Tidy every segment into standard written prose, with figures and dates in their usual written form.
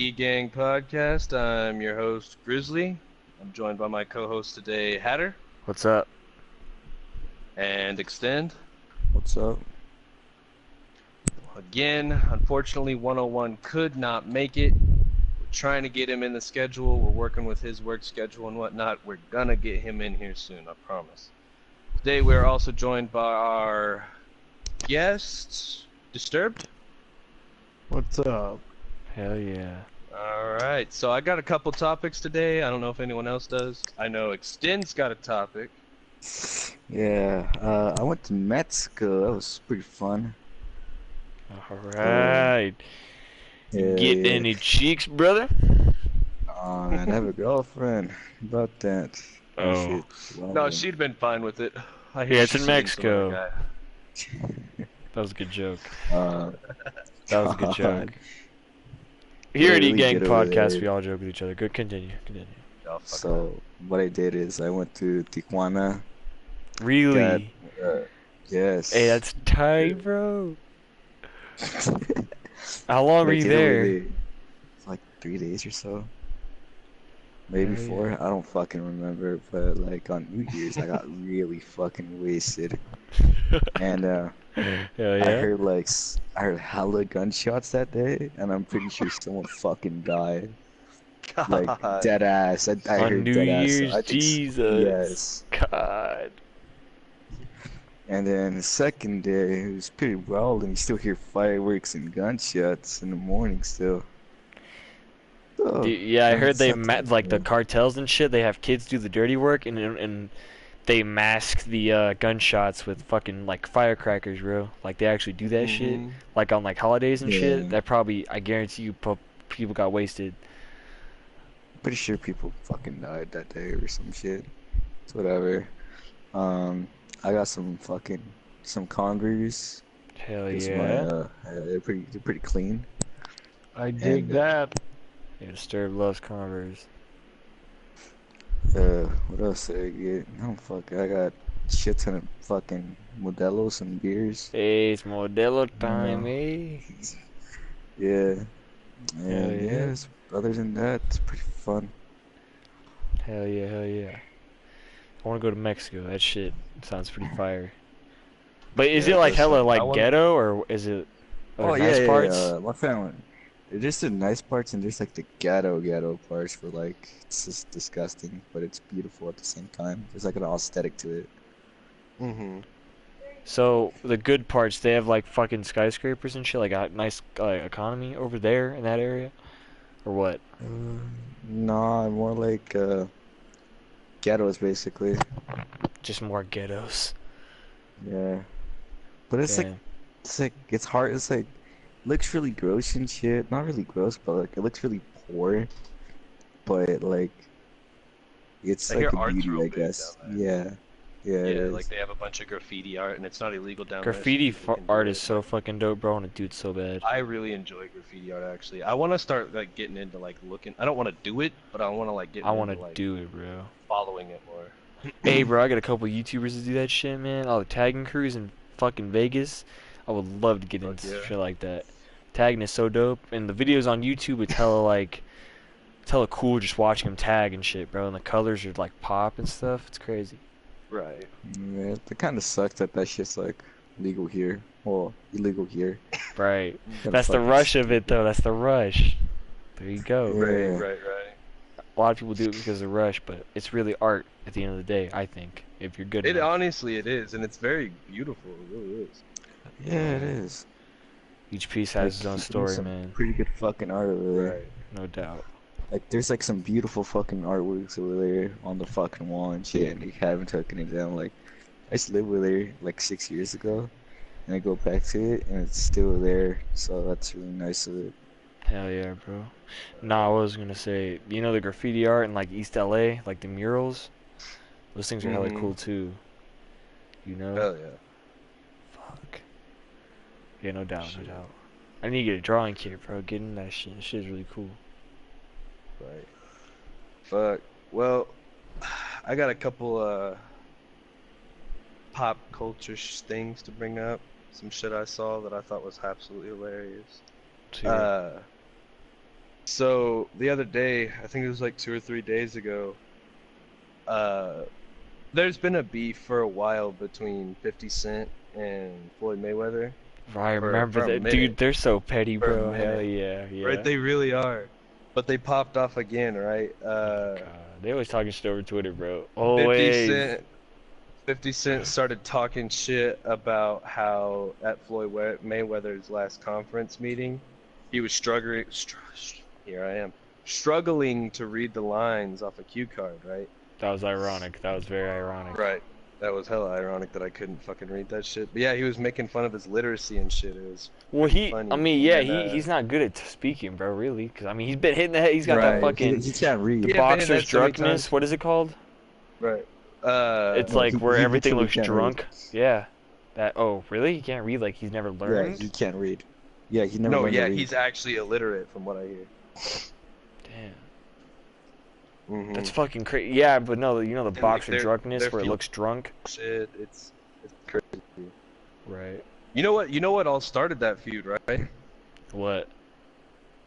E-Gang Podcast. I'm your host, Grizzly. I'm joined by my co-host today, Hatter, What's up? and Extend. What's up? Again, unfortunately, 101 could not make it. We're trying to get him in the schedule. We're working with his work schedule and whatnot. We're gonna get him in here soon, I promise. Today, we're also joined by our guest, Disturbed. What's up? Hell yeah. Alright, so I got a couple topics today. I don't know if anyone else does. I know Extend's got a topic. Yeah, I went to Mexico. That was pretty fun. Alright. Yeah, Get yeah. any cheeks, brother? Man, I have a girlfriend. About that. Oh. Shit. No, she'd been fine with it. I hear Yeah, it's she's in seeing some other Mexico. guy. That was a good joke. Uh, That was a good God. joke. What Here I at really E-Gang did over Podcast, there. we all joke with each other. Good, continue. Oh, fuck So, what I did is I went to Tijuana. Got, Really? yes. Hey, that's tight, bro. How long What were I you did over there? there, it's like 3 days or so. Maybe Hell four. yeah. I don't fucking remember. But like on New Year's, I got really fucking wasted. And Hell I yeah. heard I heard hella gunshots that day, and I'm pretty sure someone fucking died. Like God. dead ass. I On heard New dead ass. So Year's, I think Jesus. yes. God. And then the second day, it was pretty wild, and you still hear fireworks and gunshots in the morning still. So Yeah, I heard it's they not too like the bad. cartels and shit. They have kids do the dirty work, and they mask the gunshots with fucking like firecrackers, bro. Like they actually do that shit, Mm-hmm. like on like holidays and shit. Yeah, That probably, I guarantee you, people got wasted. pretty sure people fucking died that day or some shit. It's whatever. Um, I got some Converse. Hell Cause my yeah. they're pretty clean. I dig And that. Yeah, Disturb loves Converse. what else did I get? Oh fuck, I got shit ton of fucking Modelos and beers. Hey, it's Modelo time, Uh, eh? yeah, Hell and yeah. yes. Other than that, it's pretty fun. Hell yeah, hell yeah. I want to go to Mexico. That shit sounds pretty fire. But is Yeah, it it like does hella sound. I like want. ghetto, or is it are Oh there yeah, nice yeah, parts? yeah. My family. There's the nice parts and there's like the ghetto parts where like it's just disgusting, but it's beautiful at the same time. There's like an aesthetic to it. Mm-hmm. So the good parts, they have like fucking skyscrapers and shit, like a nice economy over there in that area, or what? Nah, more like ghettos basically. Just more ghettos. Yeah. But Damn. it's hard. It's like looks really gross and shit. Not really gross, but like it looks really poor. But like it's I hear like a art's beauty, real I big down guess. there. Yeah, yeah, it Yeah, like is. they have a bunch of graffiti art, and it's not illegal down there, so Graffiti people can art do is it. so fucking dope, bro, and it dude's so bad. I really enjoy graffiti art, actually. I want to start like getting into like looking. I don't want to do it, but I want to like I getting want into to like do it, bro. following it more. Hey, bro, I got a couple YouTubers to do that shit, man. All the tagging crews in fucking Vegas. I would love to get Fuck into yeah. shit like that. Tagging is so dope, and the videos on YouTube, it's hella cool just watching them tag and shit, bro. And the colors are like pop and stuff. It's crazy. Right. Yeah, it kind of sucks that that shit's like legal here. Well, illegal here. Right. Kind of Mm-hmm. That's the fucking rush of it, stupid. though. That's the rush. There you go. Right, Yeah. right, right. A lot of people do it because of rush, but it's really art at the end of the day, I think, if you're good It enough. honestly it is, and it's very beautiful. It really is. Yeah, it is. Each piece Like has its own he's doing story, some man. pretty good fucking art over there. Right. No doubt. Like there's like some beautiful fucking artworks over there on the fucking wall and shit, and they haven't taken it down. Like I used to live over there like 6 years ago, and I go back to it, and it's still there. So that's really nice of it. Hell yeah, bro. Nah, I was gonna say, you know the graffiti art in like East LA, like the murals? Those things are hella Mm-hmm. cool too. You know? Hell yeah. Fuck. Yeah, no doubt, no Shit. doubt. I need to get a drawing kit, bro. Getting that shit. That shit is really cool. Right. Fuck. Well, I got a couple pop culture things to bring up. Some shit I saw that I thought was absolutely hilarious. To hear. Uh, So the other day, I think it was like 2 or 3 days ago, uh, there's been a beef for a while between 50 Cent and Floyd Mayweather I remember for a that, dude. minute, They're so petty, for a bro. Hell minute, yeah, right? yeah. They really are. But they popped off again, right? God, they always talking shit over Twitter, bro. 50 Always. Cent 50 Cent started talking shit about how at Mayweather's last conference meeting, he was here I am, struggling to read the lines off a cue card, right? That was ironic. That was very ironic. Right. That was hella ironic that I couldn't fucking read that shit. But yeah, he was making fun of his literacy and shit. It was Well, pretty I funny. mean, yeah, And he's not good at speaking, bro. Really, because I mean, he's been hitting the head. He's got that right, fucking He can't read. the yeah, been boxer's that so many drunkenness. times. What is it called? Right. It's No, like where he everything literally looks can't drunk. Yeah. That. Oh, really? He can't read. Like he's never read. Yeah, learned. he can't read. Yeah, he never No, learned to yeah, read. he's actually illiterate from what I hear. Damn. Hmm. That's fucking crazy. Yeah, but no, you know the And like boxer drunkenness where it feeling looks drunk. shit. It's crazy. Right. You know what? You know what all started that feud, right? What?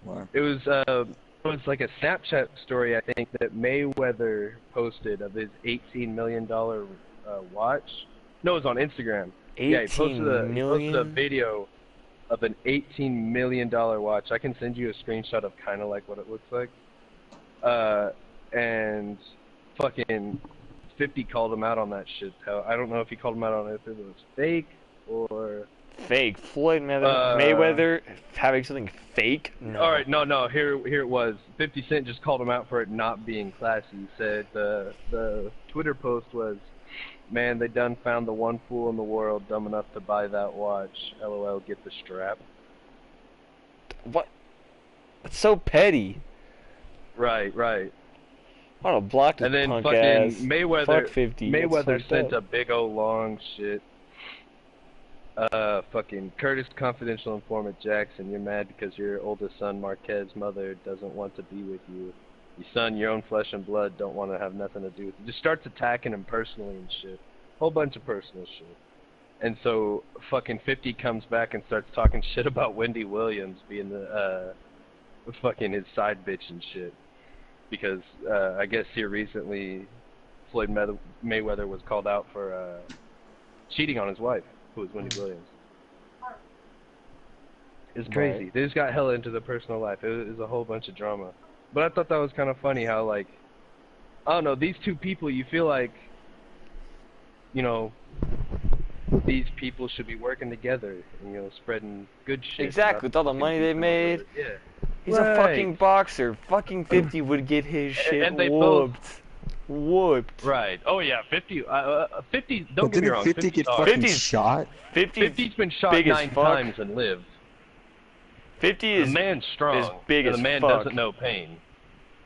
Wow. It was like a Snapchat story I think that Mayweather posted of his $18 million watch. No, it was on Instagram. Yeah, he posted 18 a million. video of an $18 million watch. I can send you a screenshot of kind of like what it looks like. And fucking 50 called him out on that shit. I don't know if he called him out on it if it was fake or. Fake. Floyd Mayweather having something fake? No. All right, no. Here it was. 50 Cent just called him out for it not being classy. He said the Twitter post was, "Man, they done found the one fool in the world dumb enough to buy that watch. LOL, get the strap." What? That's so petty. Right. I want to block this And then punk fucking ass. Mayweather. Fuck 50. That's Mayweather fucked sent up. a big old long shit. Fucking Curtis confidential informant Jackson, you're mad because your oldest son Marquez's mother doesn't want to be with you. Your son, your own flesh and blood, don't want to have nothing to do with you. Just starts attacking him personally and shit. Whole bunch of personal shit. And so fucking 50 comes back and starts talking shit about Wendy Williams being the fucking his side bitch and shit. Because I guess here recently Floyd Mayweather was called out for cheating on his wife, who was Wendy Williams. It's crazy. Right. They just got hella into the personal life. It was a whole bunch of drama. But I thought that was kind of funny how, like, I don't know, these two people, you feel like, you know, these people should be working together and, you know, spreading good shit. Exactly, with all the fucking money they beefing made. over it. Yeah. He's a fucking boxer. Fucking 50 would get his shit And they whooped. Whooped. Right. Oh, yeah, 50, 50, don't But get me didn't wrong. 50 get 50's fucking 50's shot? 50's been shot big as 9 fuck. times and lived. 50 The is man's strong. is big and as the man fuck. doesn't know pain.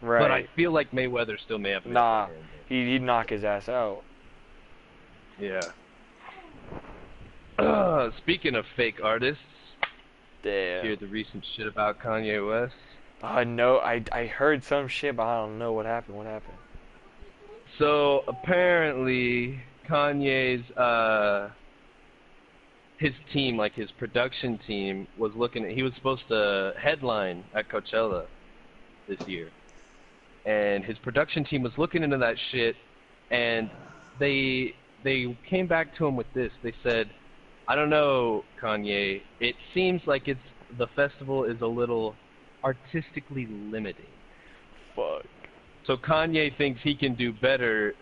right. But I feel like Mayweather still may have. Nah, he'd knock his ass out. Yeah. Speaking of fake artists, Damn. hear the recent shit about Kanye West. No, I heard some shit, but I don't know what happened. What happened? So apparently Kanye's his team, like his production team, was looking at. He was supposed to headline at Coachella this year, and his production team was looking into that shit, and they came back to him with this. They said, "I don't know, Kanye. It seems like the festival is a little artistically limiting." Fuck. So Kanye thinks he can do better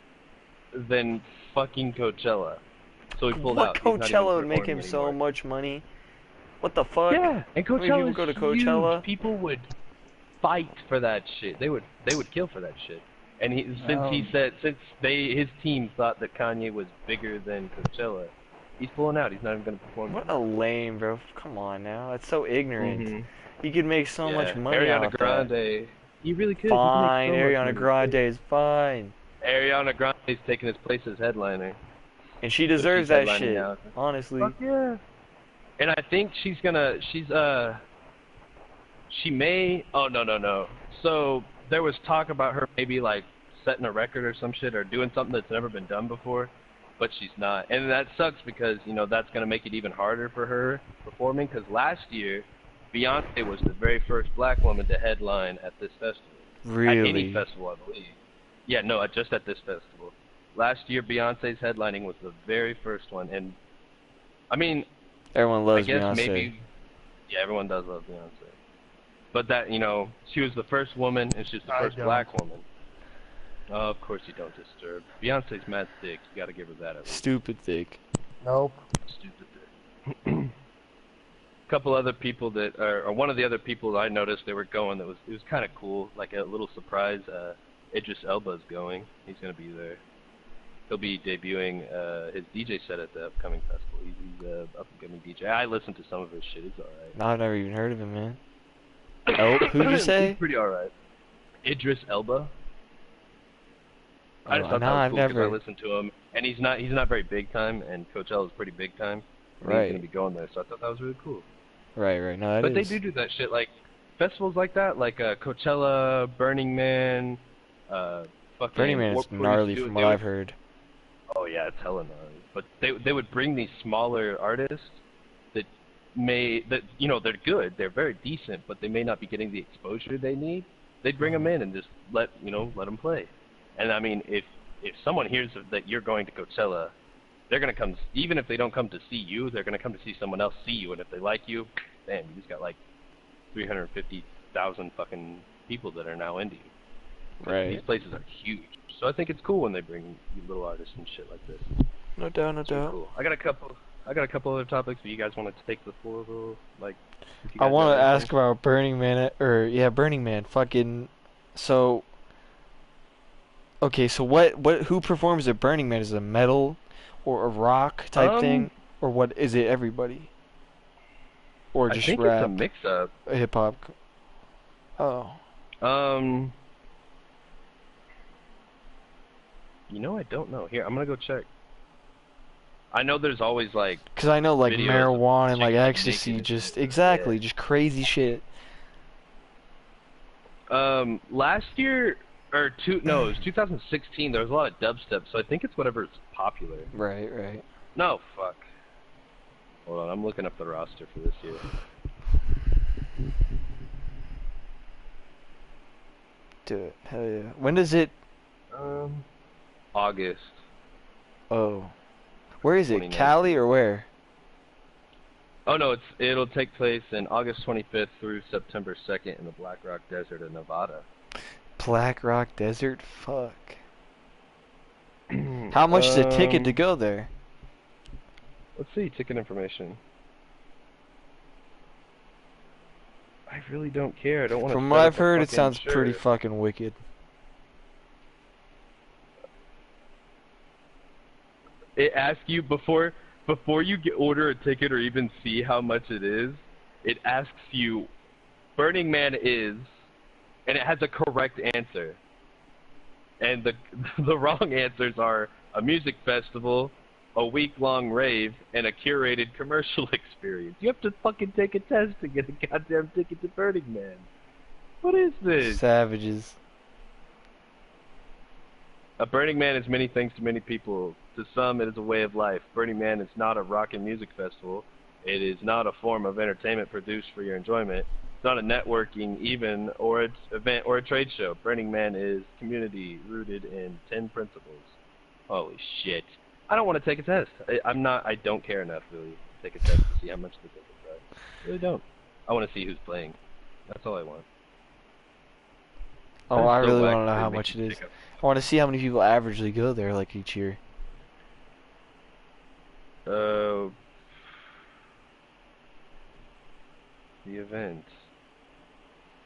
than fucking Coachella. So he pulled What out. He's not even Coachella would make him performing so anymore. much money? What the fuck? Yeah, and How many Coachella people is go to Coachella? huge. People would fight for that shit. They would kill for that shit. And his team thought that Kanye was bigger than Coachella, he's pulling out. He's not even gonna perform. What a lame, bro. Come on now. That's so ignorant. Mhm. He could make so much money Ariana off Grande. that. He really could. Fine, He could make so much Ariana money. Grande is fine. Ariana Grande's taking his place as headliner. And she deserves she's that headlining shit, now. honestly. Fuck yeah. And I think she may, oh no. So there was talk about her maybe like setting a record or some shit or doing something that's never been done before, but she's not. And that sucks because, you know, that's going to make it even harder for her performing because last year Beyonce was the very first black woman to headline at this festival. At any Really? festival, I believe. Yeah, no, just at this festival. Last year, Beyonce's headlining was the very first one, and I mean, Everyone I loves guess Beyonce. maybe, yeah, everyone does love Beyonce. But that, she was the first woman, and she's the I first don't. black woman. Oh, of course you don't disturb. Beyonce's mad thick. You gotta give her that at least. Stupid thick. Nope. Stupid thick. Couple other people that, or one of the other people that I noticed they were going, it was kind of cool, like a little surprise. Idris Elba's going. He's gonna be there. He'll be debuting his DJ set at the upcoming festival. He's an up-and-coming DJ. I listened to some of his shit. He's alright. No, I've never even heard of him, man. Oh, who'd you say? He's pretty alright. Idris Elba. I just thought no, that was I've cool 'cause never. I listened to him, and he's not very big time, and Coachella's pretty big time. And Right. He's gonna be going there, so I thought that was really cool. Right. No, that But is. they do that shit, like festivals like that, like Coachella, Burning Man, fucking. Burning Man Warped is Tour gnarly used to do it. from They what would- I've heard. Oh yeah, it's hella gnarly. But they would bring these smaller artists that they're good, they're very decent, but they may not be getting the exposure they need. They'd bring them in and just let them play. And I mean, if someone hears that you're going to Coachella, they're gonna come. Even if they don't come to see you, they're gonna come to see someone else see you. And if they like you, damn, you just got like 350,000 fucking people that are now into you. Right. These places are huge. So I think it's cool when they bring you little artists and shit like this. No doubt. It's really cool. I got a couple other topics, but you guys want to take the floor, little, like. if you I guys want have to anything? ask about Burning Man, Burning Man. Fucking, so. Okay, so who performs at Burning Man? Is it a metal or a rock type thing, or what? Is it everybody? Or just I think rap, it's a mix-up. hip hop? Oh, I don't know. Here, I'm gonna go check. I know there's always like. because I know like Videos of marijuana and like chicks ecstasy, naked. just exactly, Yeah. just crazy shit. Last year it was 2016. There was a lot of dubstep, so I think it's whatever's popular. Right. No, fuck. Hold on, I'm looking up the roster for this year. Do it. Hell yeah. When does it? August. Oh, where is it? 29th. Cali or where? Oh no, it'll take place in August 25th through September 2nd in the Black Rock Desert in Nevada. Black Rock Desert? Fuck. How much is a ticket to go there? Let's see, ticket information. I really don't care. I don't want to. From what I've heard, it sounds pretty fucking wicked. It asks you before you order a ticket or even see how much it is. It asks you, Burning Man is, and it has a correct answer. And the wrong answers are a music festival, a week-long rave, and a curated commercial experience. You have to fucking take a test to get a goddamn ticket to Burning Man. What is this? Savages. A Burning Man is many things to many people. To some, it is a way of life. Burning Man is not a rock and music festival. It is not a form of entertainment produced for your enjoyment. It's not a networking event or an event or a trade show. Burning Man is community rooted in 10 principles. Holy shit. I don't want to take a test. I don't care enough, really, to take a test to see how much the tickets are. I really don't. I want to see who's playing. That's all I want. Oh, I That's so really whack want to know they how make much it you is. take a- I want to see how many people averagely go there, like, each year. The event.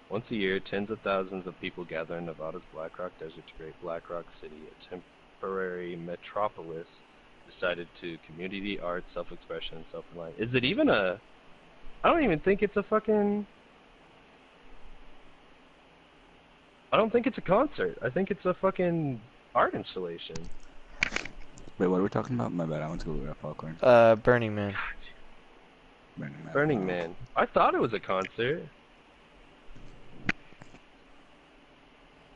Once a year, tens of thousands of people gather in Nevada's Black Rock Desert to create Black Rock City, a temporary metropolis decided to community, art, self-expression, and self-reliance. Is it even a... I don't even think it's a fucking... I don't think it's a concert. I think it's a fucking art installation. Wait, what are we talking about? My bad, I went to go grab popcorn. Burning Man. Burning Man. I thought it was a concert.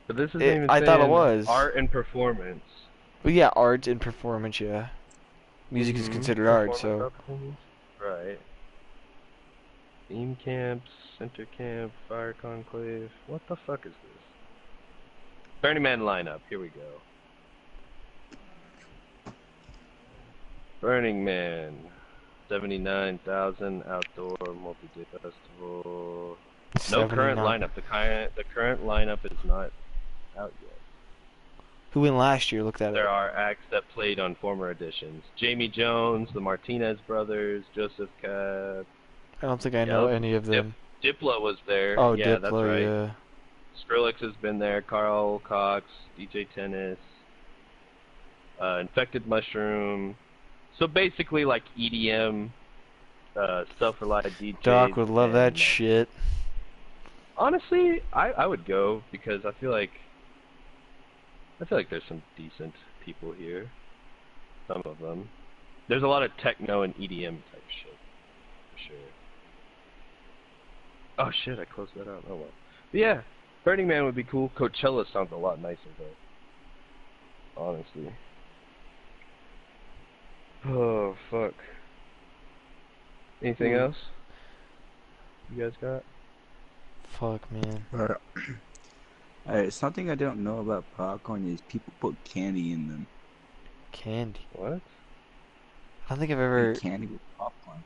But this isn't even I thought it saying was. art and performance. Well, yeah, art and performance, yeah. Music is Mhm. considered art, Performance so... opportunities. Right. Theme camps, center camp, fire conclave. What the fuck is this? Burning Man lineup. Here we go. Burning Man. 79,000 outdoor multi-day festival. No current 79. lineup. The current lineup is not out yet. Who went last year? Look that There up. are acts that played on former editions. Jamie Jones, the Martinez brothers, Joseph Cab. I don't think I know Yep. any of them. Diplo was there. Oh, Yeah, Diplo, that's right. yeah. Skrillex has been there. Carl Cox, DJ Tennis, Infected Mushroom. So basically, like EDM, self-reliant DJs. Doc would love that and, shit. Honestly, I would go because I feel like there's some decent people here. Some of them. There's a lot of techno and EDM type shit, for sure. Oh shit, I closed that out. Oh well. But yeah, Burning Man would be cool. Coachella sounds a lot nicer though. Honestly. Oh fuck. Anything else? You guys got? Fuck, man. Alright, something I don't know about popcorn is people put candy in them. Candy. What? I don't think I've ever... Candy with popcorn.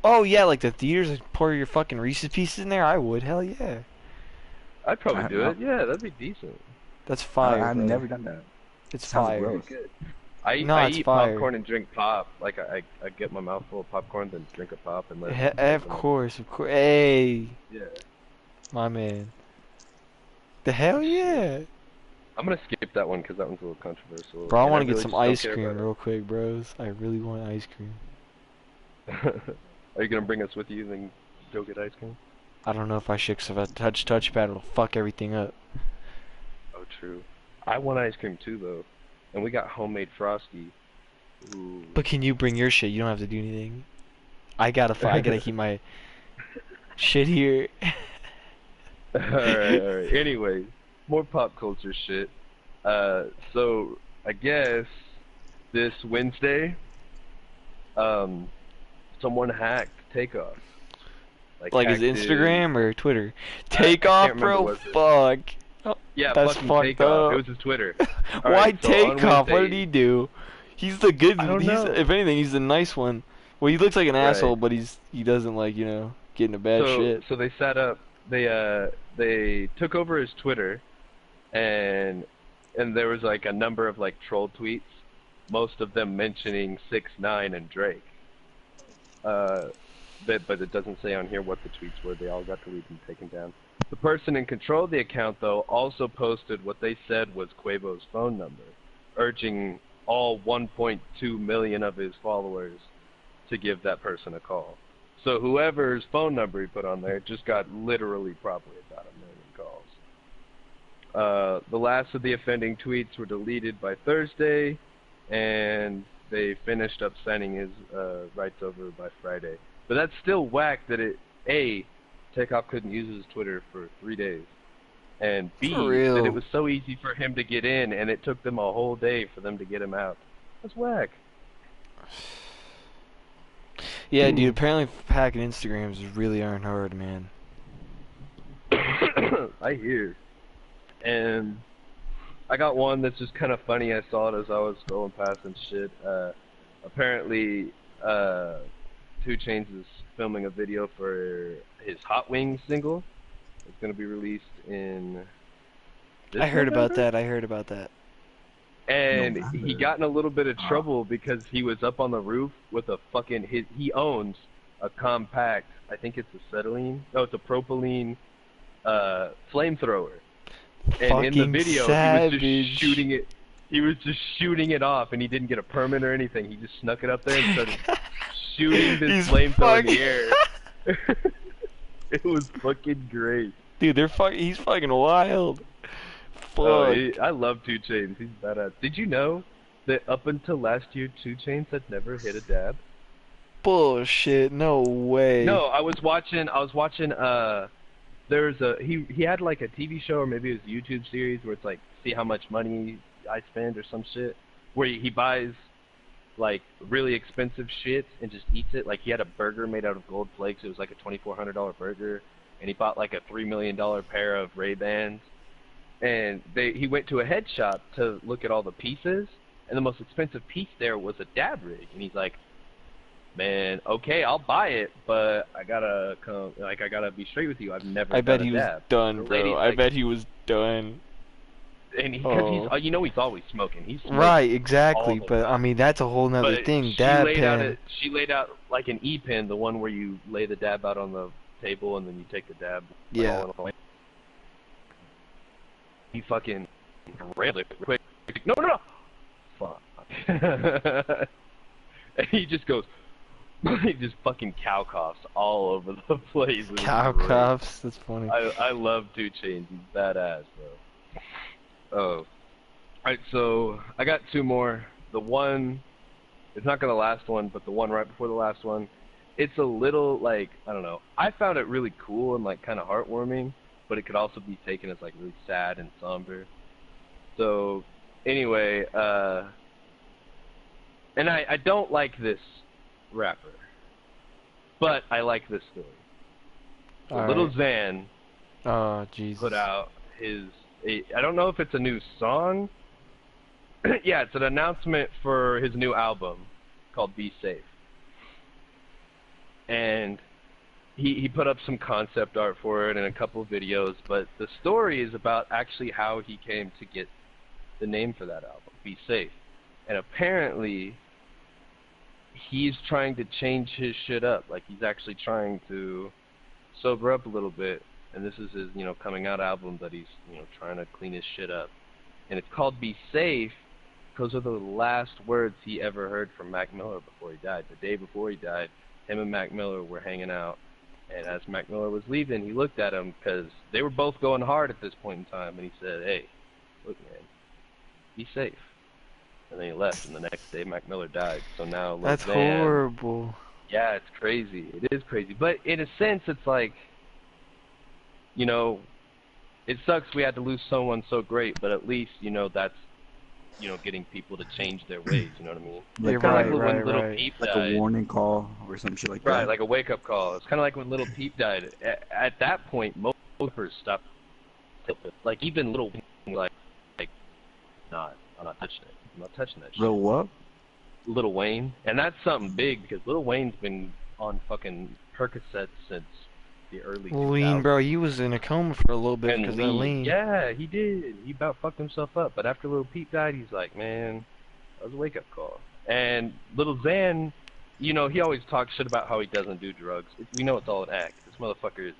Oh, yeah, like the theaters would pour your fucking Reese's Pieces in there? I would, hell yeah. I'd probably do it. Yeah, that'd be decent. That's fire, I've bro. never done that. It's Sounds fire. gross. I It's eat fire. popcorn and drink pop. Like I get my mouth full of popcorn, then drink a pop and let it. Of course. Hey, Yeah. my man. The hell yeah. I'm gonna skip that one because that one's a little controversial. Bro, I and want to get really some just don't ice care cream about real quick, bros. I really want ice cream. it. Are you gonna bring us with you and then go get ice cream? I don't know if I should, 'cause if I touchpad, it'll fuck everything up. Oh, true. I want ice cream too, though, and we got homemade frosty. Ooh. But can you bring your shit? You don't have to do anything. I gotta keep my shit here. Alright. Anyway, more pop culture shit. So I guess this Wednesday, someone hacked Takeoff. Like his hacked Instagram or Twitter? I Takeoff, can't remember bro. what it- Fuck. Oh, Yeah, that's fucking fucked Takeoff. up. It was his Twitter. Why Alright, so on Takeoff? What did Wednesday- he do? He's the good. I don't know. If anything, he's the nice one. Well, he looks like an Right. asshole, but he doesn't like get into bad shit. So they set up. They took over his Twitter, and there was like a number of like troll tweets, most of them mentioning 6ix9ine and Drake. But it doesn't say on here what the tweets were. They all got deleted and taken down. The person in control of the account, though, also posted what they said was Quavo's phone number, urging all 1.2 million of his followers to give that person a call. So whoever's phone number he put on there just got literally probably about 1 million calls. The last of the offending tweets were deleted by Thursday, and they finished up signing his rights over by Friday. But that's still whack that Takeoff couldn't use his Twitter for 3 days, and B, For real. that it was so easy for him to get in, and it took them a whole day for them to get him out. That's whack. Yeah, dude. Apparently, hacking Instagrams really aren't hard, man. I hear. And I got one that's just kind of funny. I saw it as I was scrolling past and shit. Apparently, 2 Chainz is filming a video for his Hot Wings single. It's going to be released in this I heard about November? that. I heard about that. And November. he got in a little bit of trouble because he was up on the roof with a fucking... He owns a compact, I think it's a acetylene. No, it's a propylene flamethrower. And in the Fucking video, savage. he was just shooting it. He was just shooting it off, and he didn't get a permit or anything. He just snuck it up there and started shooting this He's flamethrower in the fucking- air. It was fucking great. Dude, he's fucking wild. Fuck. Oh, I love 2 Chainz. He's badass. Did you know that up until last year, 2 Chainz had never hit a dab? Bullshit. No way. No, I was watching. There's he had like a TV show or maybe it was a YouTube series where it's like see how much money I spend or some shit. Where he buys like really expensive shit and just eats it. Like he had a burger made out of gold flakes. It was like a $2,400 burger, and he bought like a $3 million pair of Ray-Bans. And he went to a head shop to look at all the pieces, and the most expensive piece there was a dab rig. And he's like, man, okay, I'll buy it, but I gotta be straight with you. I've never I bet done a he was dab. done, The bro. lady's I like, bet he was done. and because he's he's always smoking. He's smoked Right, all exactly. the But I time. mean, that's a whole nother But thing. she Dab laid pen. she laid out like an E-pen, the one where you lay the dab out on the table and then you take the dab. Like, Yeah. all in a line. He fucking railed it quick. No, no, no. Fuck. And he just goes. He just fucking cow coughs all over the place. It was Cow great. cuffs. That's funny. I love 2 Chainz. He's badass, bro. Oh. Alright, so I got 2 more. The one, it's not gonna last one, but the one right before the last one, it's a little like, I don't know. I found it really cool and like kind of heartwarming, but it could also be taken as like really sad and somber. So, anyway, and I don't like this rapper, but I like this story. So All Little right. Xan Oh, Jesus. put out I don't know if it's a new song. Yeah, it's an announcement for his new album called Be Safe. And he put up some concept art for it and a couple of videos, but the story is about actually how he came to get the name for that album, Be Safe. And apparently he's trying to change his shit up. Like he's actually trying to sober up a little bit. And this is his, coming out album that he's, trying to clean his shit up. And it's called Be Safe because of the last words he ever heard from Mac Miller before he died. The day before he died, him and Mac Miller were hanging out. And as Mac Miller was leaving, he looked at him because they were both going hard at this point in time. And he said, hey, look, man, be safe. And then he left. And the next day, Mac Miller died. So now, That's Xan, horrible. yeah, it's crazy. It is crazy. But in a sense, it's like, it sucks we had to lose someone so great, but at least, that's, getting people to change their ways, you know what I mean? You're It's kind right, of like when right, Little right. Peep Like died. a warning call or some shit like that. Right, like a wake-up call. It's kind of like when Little Peep died. At that point, most rappers stopped. Like, even Little Wayne, like, I'm not touching it. I'm not touching that shit. Bro, what? Little Wayne. And that's something big, because Little Wayne's been on fucking Percocets since the early 2000s. Lean, bro. He was in a coma for a little bit And because of that lean. Yeah, he did. He about fucked himself up. But after Little Peep died, he's like, man, that was a wake-up call. And Little Xan, he always talks shit about how he doesn't do drugs. We know it's all an act. This motherfucker is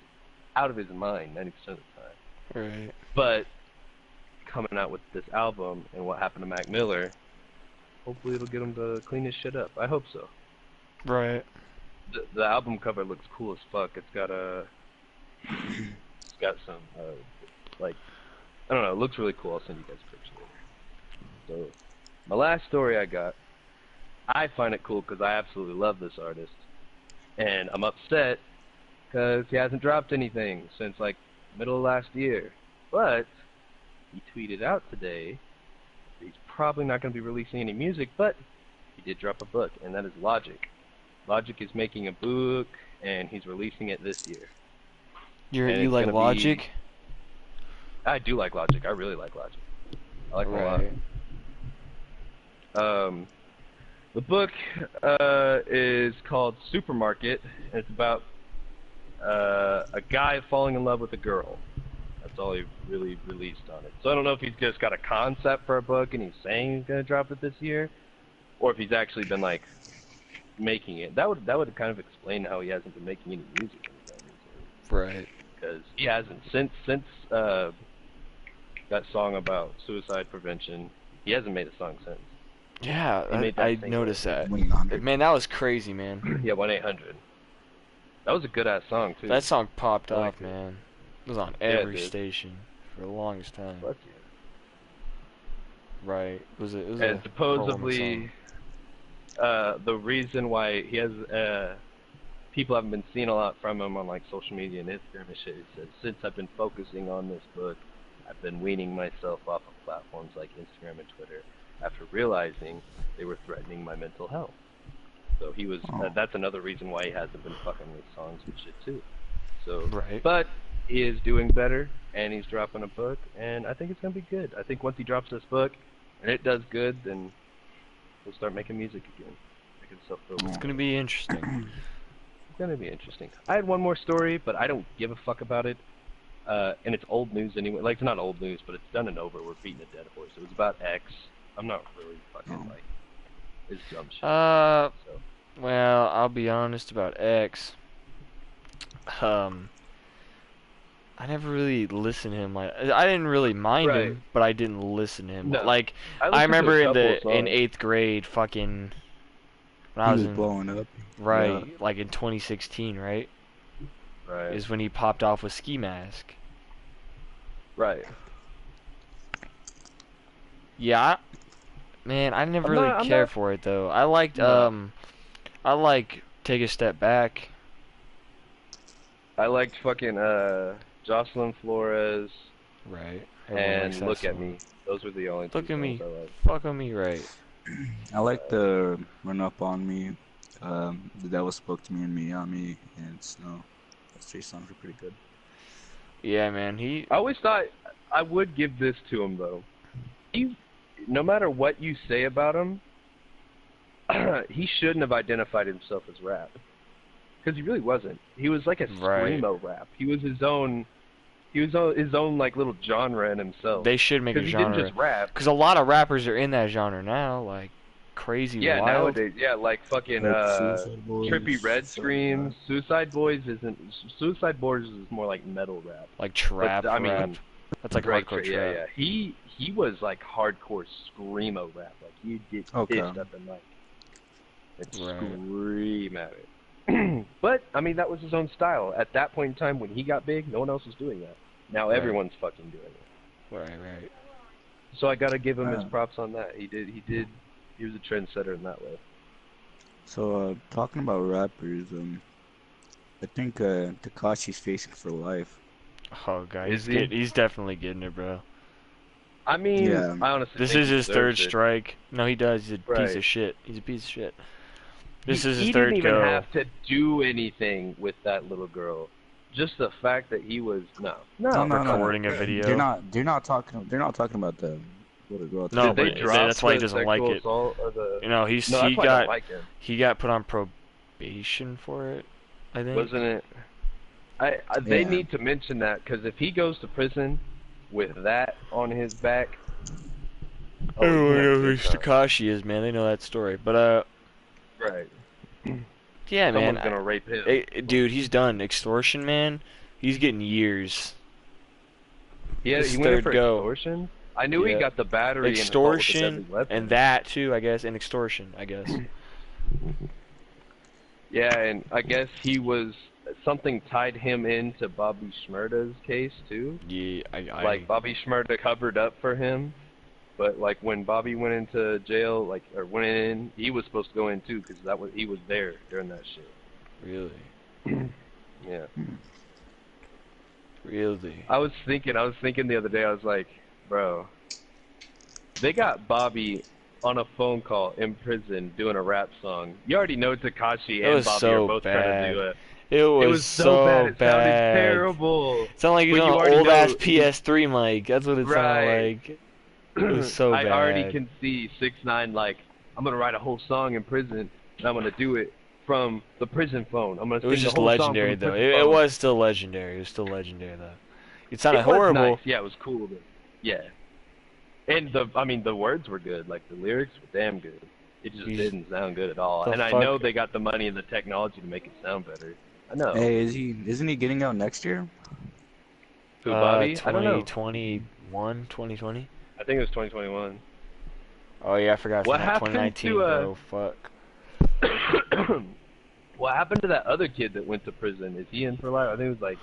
out of his mind 90% of the time. Right. But coming out with this album and what happened to Mac Miller, hopefully it'll get him to clean his shit up. I hope so. Right. The album cover looks cool as fuck. It's got some like, I don't know, it looks really cool. I'll send you guys a picture later. So my last story I find it cool because I absolutely love this artist, and I'm upset because he hasn't dropped anything since like middle of last year. But he tweeted out today that he's probably not going to be releasing any music, but he did drop a book, and that is Logic. Logic is making a book, and he's releasing it this year. And You it's like gonna Logic? I do like Logic. I really like Logic. I like him a lot. Right. The book is called Supermarket, and it's about a guy falling in love with a girl. That's all he really released on it. So I don't know if he's just got a concept for a book and he's saying he's gonna drop it this year, or if he's actually been like making it. That would kind of explain how he hasn't been making any music anytime recently. Right. Because he hasn't since that song about suicide prevention. He hasn't made a song since. Yeah, He made that I single. noticed that. 1-800. Man, that was crazy, man. Yeah, 1-800. That was a good ass song too. That song popped I off, liked it. man. It was on Yeah, it every did. station for the longest time. Fuck yeah. Right. It was And a heartwarming supposedly, song. the reason why he has people haven't been seeing a lot from him on like social media and Instagram and shit. It says, since I've been focusing on this book, I've been weaning myself off of platforms like Instagram and Twitter. after realizing they were threatening my mental health. So he was. Oh. That's another reason why he hasn't been fucking with songs and shit too. So, Right. but he is doing better, and he's dropping a book, and I think it's gonna be good. I think once he drops this book, and it does good, then we'll start making music again. Making stuff It's gonna be interesting. It's gonna be interesting. I had one more story, but I don't give a fuck about it. And it's old news anyway. Like, it's not old news, but it's done and over. We're beating a dead horse. It was about X. I'm not really fucking like. It's dumb shit. So. Well, I'll be honest about X. I never really listened to him. Like, I didn't really mind Right. him, but I didn't listen to him. No. Like, I listened to remember a in couple of songs. 8th grade, fucking when I He was was in blowing up. right, like in 2016, right, Right. is when he popped off with Ski Mask. Right. Yeah, man, I never I'm really not- I'm cared not- for it though. I liked No. I like Take a Step Back. I liked fucking Jocelyn Flores Right. Everyone likes and that Look at song. Me. Those were the only two Look at me. songs I liked. Fuck on me, right. I like the Run Up on Me. The Devil Spoke to Me and Me on Me and Snow. Those three songs were pretty good. Yeah, man. He I always thought I would give this to him though. He, no matter what you say about him, he shouldn't have identified himself as rap, because he really wasn't. He was like a Right. screamo rap. He was his own. He was his own like little genre in himself. they should make a Because he didn't genre. just rap. Because a lot of rappers are in that genre now, like Crazy Yeah, Wild. nowadays, yeah, like fucking Like Suicide Boys, Trippy Red stuff like Screams. that. Suicide Boys isn't. Suicide Boys is more like metal rap. Like trap But, I mean, rap. That's like Right, hardcore yeah, trap. yeah. He was like hardcore screamo rap. Like he'd get Okay. pissed up and like and Right. scream at it. But I mean, that was his own style. At that point in time, when he got big, no one else was doing that. Now Right. everyone's fucking doing it. Right. So I gotta give him his Yeah. props on that. He was a trendsetter in that way. So, talking about rappers, I think Tekashi's facing for life. Oh god, Is he? he's definitely getting it, bro. I mean, Yeah. I honestly This think is he his third deserves it. strike. No, he does. He's a piece Right. of shit. He's a piece of shit. This he, is his he third didn't even go. have to do anything with that little girl. Just the fact that he was no. Recording a video. They're not talking about the little girl. No, Did they but drop that's why he the doesn't like sexual it. assault or the... You know, he's No, that's he why I don't got like him. he got put on probation for it. I think. Wasn't it? They Yeah. need to mention that, because if he goes to prison with that on his back, Everyone he's knows gonna who get time. Takashi is, man. They know that story. But Right. yeah, Someone's man. gonna rape him. Dude, he's done. Extortion, man. He's getting years. He this went in third for go. extortion? I knew he Yeah. got the battery Extortion and the assault with a deadly and weapon. that too, I guess, and extortion, I guess. Yeah, and I guess he was... Something tied him into Bobby Shmurda's case, too. Yeah, Like, Bobby Shmurda covered up for him, but, like, when Bobby went into jail, like, or went in, he was supposed to go in, too, because he was there during that shit. really, Yeah. really. I was thinking the other day, I was like, bro, they got Bobby on a phone call in prison doing a rap song. You already know Tekashi It and was Bobby so are both trying to do bad. it. It was so bad. It sounded bad. terrible. It sounded like he was But you on an already old ass know- PS3 mic. That's what it Right. sounded like. It was so I bad. already can see 6ix9ine like, I'm gonna write a whole song in prison, and I'm gonna do it from the prison phone. I'm gonna It was sing just the whole legendary song from though. the prison It phone. was still legendary. It was still legendary though. It sounded It was horrible. nice. Yeah, it was cool. But yeah, and the words were good. Like the lyrics were damn good. It just He's- didn't sound good at all. the And I fuck- know they got the money and the technology to make it sound better. I know. Hey, isn't he getting out next year? Who, Bobby? I don't know. 2021, 2020. I think it was 2021. Oh yeah, I forgot. It's What not happened 2019, to, bro. Fuck. What happened to that other kid that went to prison? Is he in for life? I think it was like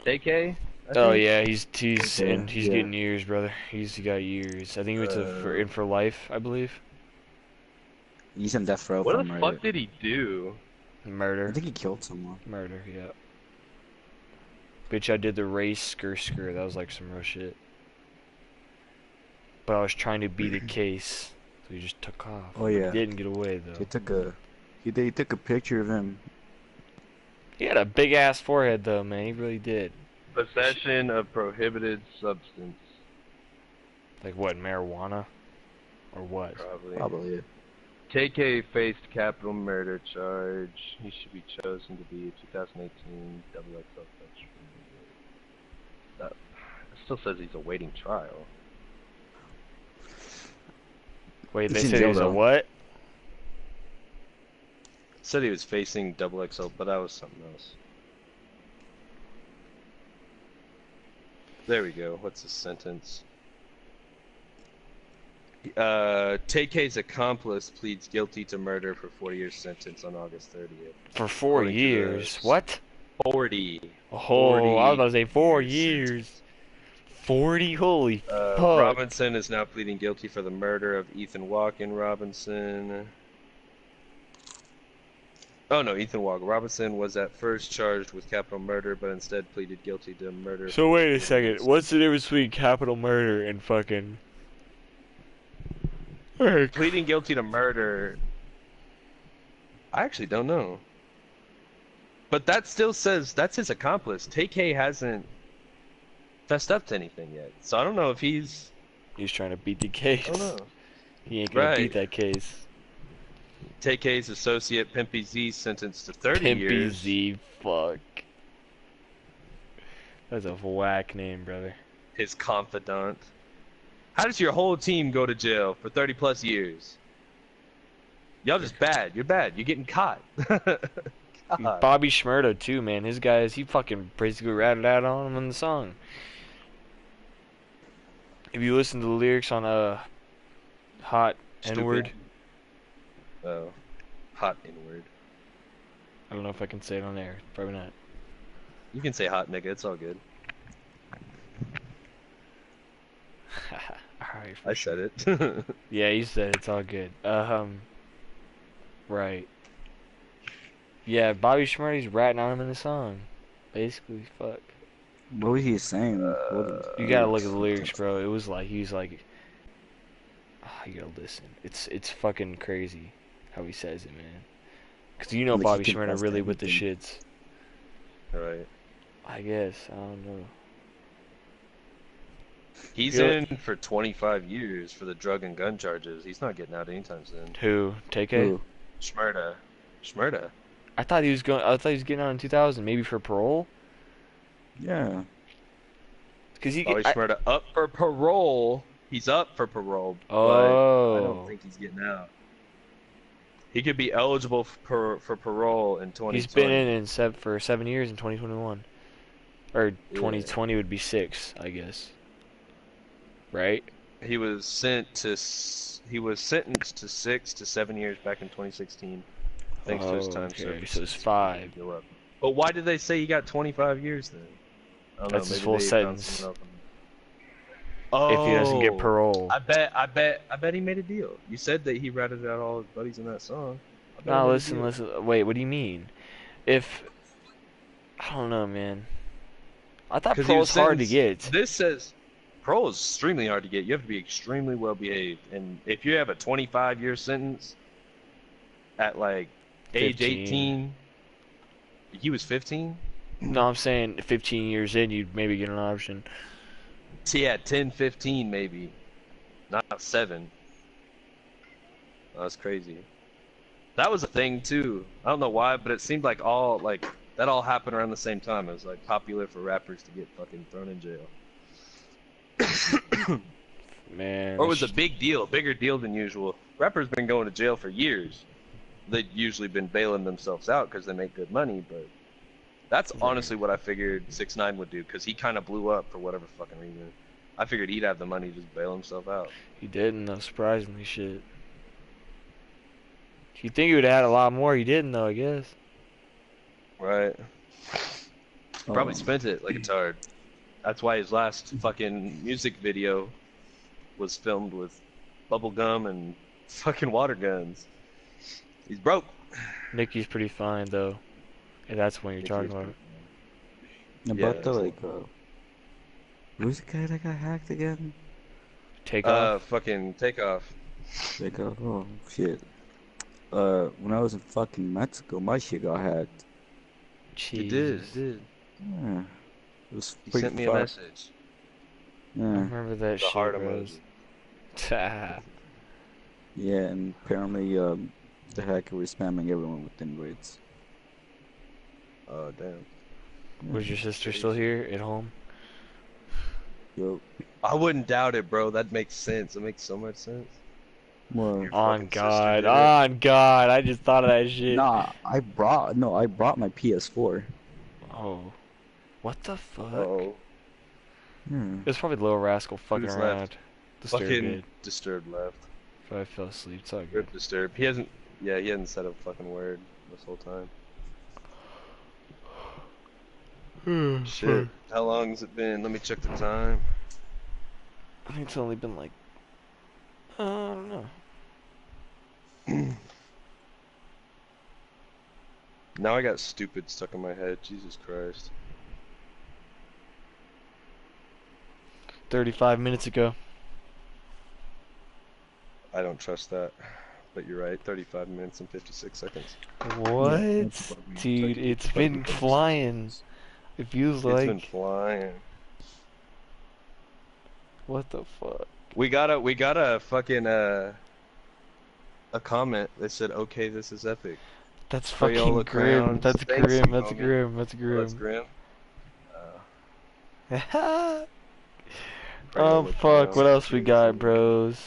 JK. Oh think? yeah, he's Okay, and he's yeah. getting years, brother. He got years. I think he went to in for life, I believe. He's in death row What for the murder. fuck did he do? I Murder. think he killed someone. Murder, yeah. Bitch, I did the race skr. That was like some real shit. But I was trying to beat a case, So he just took off. Oh yeah. He didn't get away though. They took a picture of him. He had a big ass forehead though, man. He really did. Possession of prohibited substance. Like what, marijuana? Or what? Probably. KK faced capital murder charge. He should be chosen to be a 2018 XXL Fetch. That still says he's awaiting trial. Wait, they He's in said he jail, was a though. what? Said he was facing XXL, but that was something else. There we go. What's the sentence? TK's accomplice pleads guilty to murder for 40-year sentence on August 30th. For 4 According to years. this. What? 40. Oh, 40 I was about to say 4 years. years. 40? Holy fuck. Robinson is now pleading guilty for the murder of Ethan Walken Robinson. Oh no, Ethan Walken Robinson was at first charged with capital murder, but instead pleaded guilty to murder. So wait a second. What's the difference between capital murder and fucking... Pleading guilty to murder. I actually don't know. But that still says that's his accomplice. TK hasn't fessed up to anything yet. So I don't know if he's trying to beat the case. I don't know. He ain't gonna Right. beat that case. TK's associate Pimpy Z sentenced to 30 Pimpy years. Z, fuck. That's a whack name, brother. His confidant. How does your whole team go to jail for 30 plus years? Y'all just bad. You're bad. You're getting caught. God. Bobby Shmurda too, man. His guys, he fucking basically ratted out on him in the song. If you listen to the lyrics on Hot Stupid. N-word, Oh, hot N-word. I don't know if I can say it on air. Probably not. You can say hot nigga. It's all good. Alright, I said it. yeah, you said it's all good. Right. Yeah, Bobby Shmurda's ratting on him in the song. Basically, fuck. What was he saying? You gotta look at the lyrics, bro. It was like, he's like... you gotta listen. It's fucking crazy how he says it, man. Cause you know Like, Bobby he can Shmurda bust really with the everything. shits. Right. I guess. I don't know. He's Yeah. in for 25 years for the drug and gun charges. He's not getting out anytime soon. Who? TK? Who? Shmurda. Shmurda. I thought he was getting out in 2000, maybe for parole. Yeah. Cause he Bobby Shmurda up for parole. He's up for parole, but I Oh. don't think he's getting out. He could be eligible for parole in 2020. He's been in for 7 years in 2021. Or 2020 would be 6, I guess. Right? He was sentenced to 6 to 7 years back in 2016, thanks to his time okay, service. so it's 5. But why did they say he got 25 years then? I don't That's know, his maybe full they found sentence. someone else. If he doesn't get Oh, parole. I bet he made a deal. You said that he ratted out all his buddies in that song. I bet he No, made a listen. deal. Wait, what do you mean? If... I don't know, man. I thought 'Cause he parole was was hard to sentenced- get. This says parole is extremely hard to get. You have to be extremely well behaved, and if you have a 25-year sentence at like age 15. 18, he was 15. No, I'm saying 15 years in, you'd maybe get an option. So yeah, 10, 15 maybe, not 7. That's crazy. That was a thing too. I don't know why, but it seemed like that all happened around the same time. It was like popular for rappers to get fucking thrown in jail. Man. Or it was a big deal, bigger deal than usual. Rappers been going to jail for years. They've usually been bailing themselves out because they make good money, but that's honestly what I figured 6ix9ine would do, because he kind of blew up for whatever fucking reason. I figured he'd have the money to just bail himself out. He didn't, though, surprisingly, shit. You'd think he would have had a lot more, he didn't, though, I guess. Right. Probably Oh. spent it like a tard. That's why his last fucking music video was filmed with bubble gum and fucking water guns. He's broke. Nicki's pretty fine, though. If that's what you're talking about. About the that's who's the guy that got hacked again? Take off. Fucking Takeoff. Like, oh shit. When I was in fucking Mexico, my shit got hacked. It did. It Jesus. did. Yeah, it was He pretty sent me a fucked. message. I Yeah, remember that The heart shit, bros. emoji. yeah, and apparently, the hacker was spamming everyone with invites. Oh damn. Yeah, Was your sister still Crazy. here at home? yo, I wouldn't doubt it, bro. That makes sense. It makes so much sense. well, Your On fucking sister God, did it. on God, I just thought of that shit. nah, I brought my PS4. Oh, what the fuck? Uh-oh. Hmm. It was probably the little rascal fucking Who's left? around. Disturbed Fucking did. Disturbed left. But I fell asleep. It's all good. Rip Disturbed. He hasn't. Yeah, he hasn't said a fucking word this whole time. Shit. How long has it been? Let me check the time. I think it's only been like, I don't know. Now I got stupid stuck in my head. Jesus Christ. 35 minutes ago. I don't trust that. But you're right. 35 minutes and 56 seconds. What? Yeah, Dude, it's been flying. It feels It's been like. flying. What the fuck? We got a fucking a comment that said, "Okay, this is epic." That's Crayola fucking grim. crayons. That's Thanks, grim. That's homie. grim. That's Oh, that's grim. grim. Oh Crayola fuck! crayons. What else we got, bros?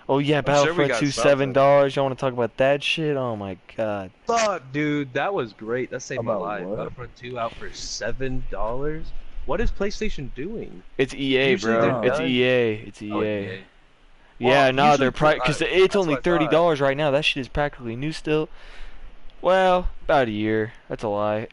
Oh yeah, I'm sure we Battlefront got 2 something. $7. Y'all want to talk about that shit? Oh my god. Fuck, dude, that was great. That saved my About life. what? Battlefront 2 out for $7. What is PlayStation doing? It's EA, Usually bro. they're It's done. EA. It's Oh, EA. yeah. Yeah, Well, no, usually they're because it's that's only what I thought. $30 right now. That shit is practically new still. Well, about a year. That's a lie.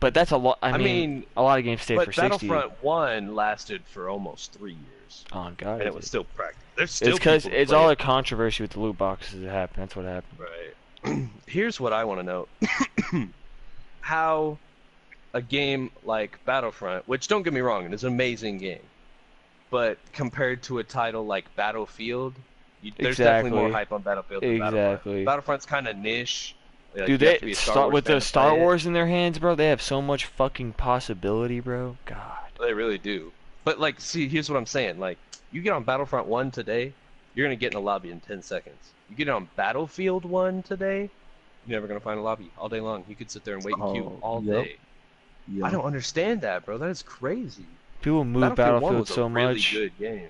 But that's a lot. I mean, mean, a lot of games stay for but 60. Battlefront 1 lasted for almost 3 years, Oh god, and it is was it? still practical. There's It's still because people who it's play all it. the controversy with the loot boxes that happened. That's what happened. Right. Here's what I want to know. How a game like Battlefront, which don't get me wrong, it is an amazing game, but compared to a title like Battlefield, there's definitely more Exactly. hype on Battlefield than Battlefront. Exactly. Battlefront's kind of niche. Like, Dude, you have they to be a Star Wars with fan the to Star play it. Wars in their hands, bro. They have so much fucking possibility, bro. God. They really do. But like, see, here's what I'm saying. Like, you get on Battlefront 1 today, you're gonna get in a lobby in 10 seconds. You get on Battlefield 1 today, you're never gonna find a lobby all day long. You could sit there and wait in queue Oh, all yep. day. Yeah. I don't understand that, bro. That is crazy. People move Battlefield 1 Battlefield was so a really much. good game.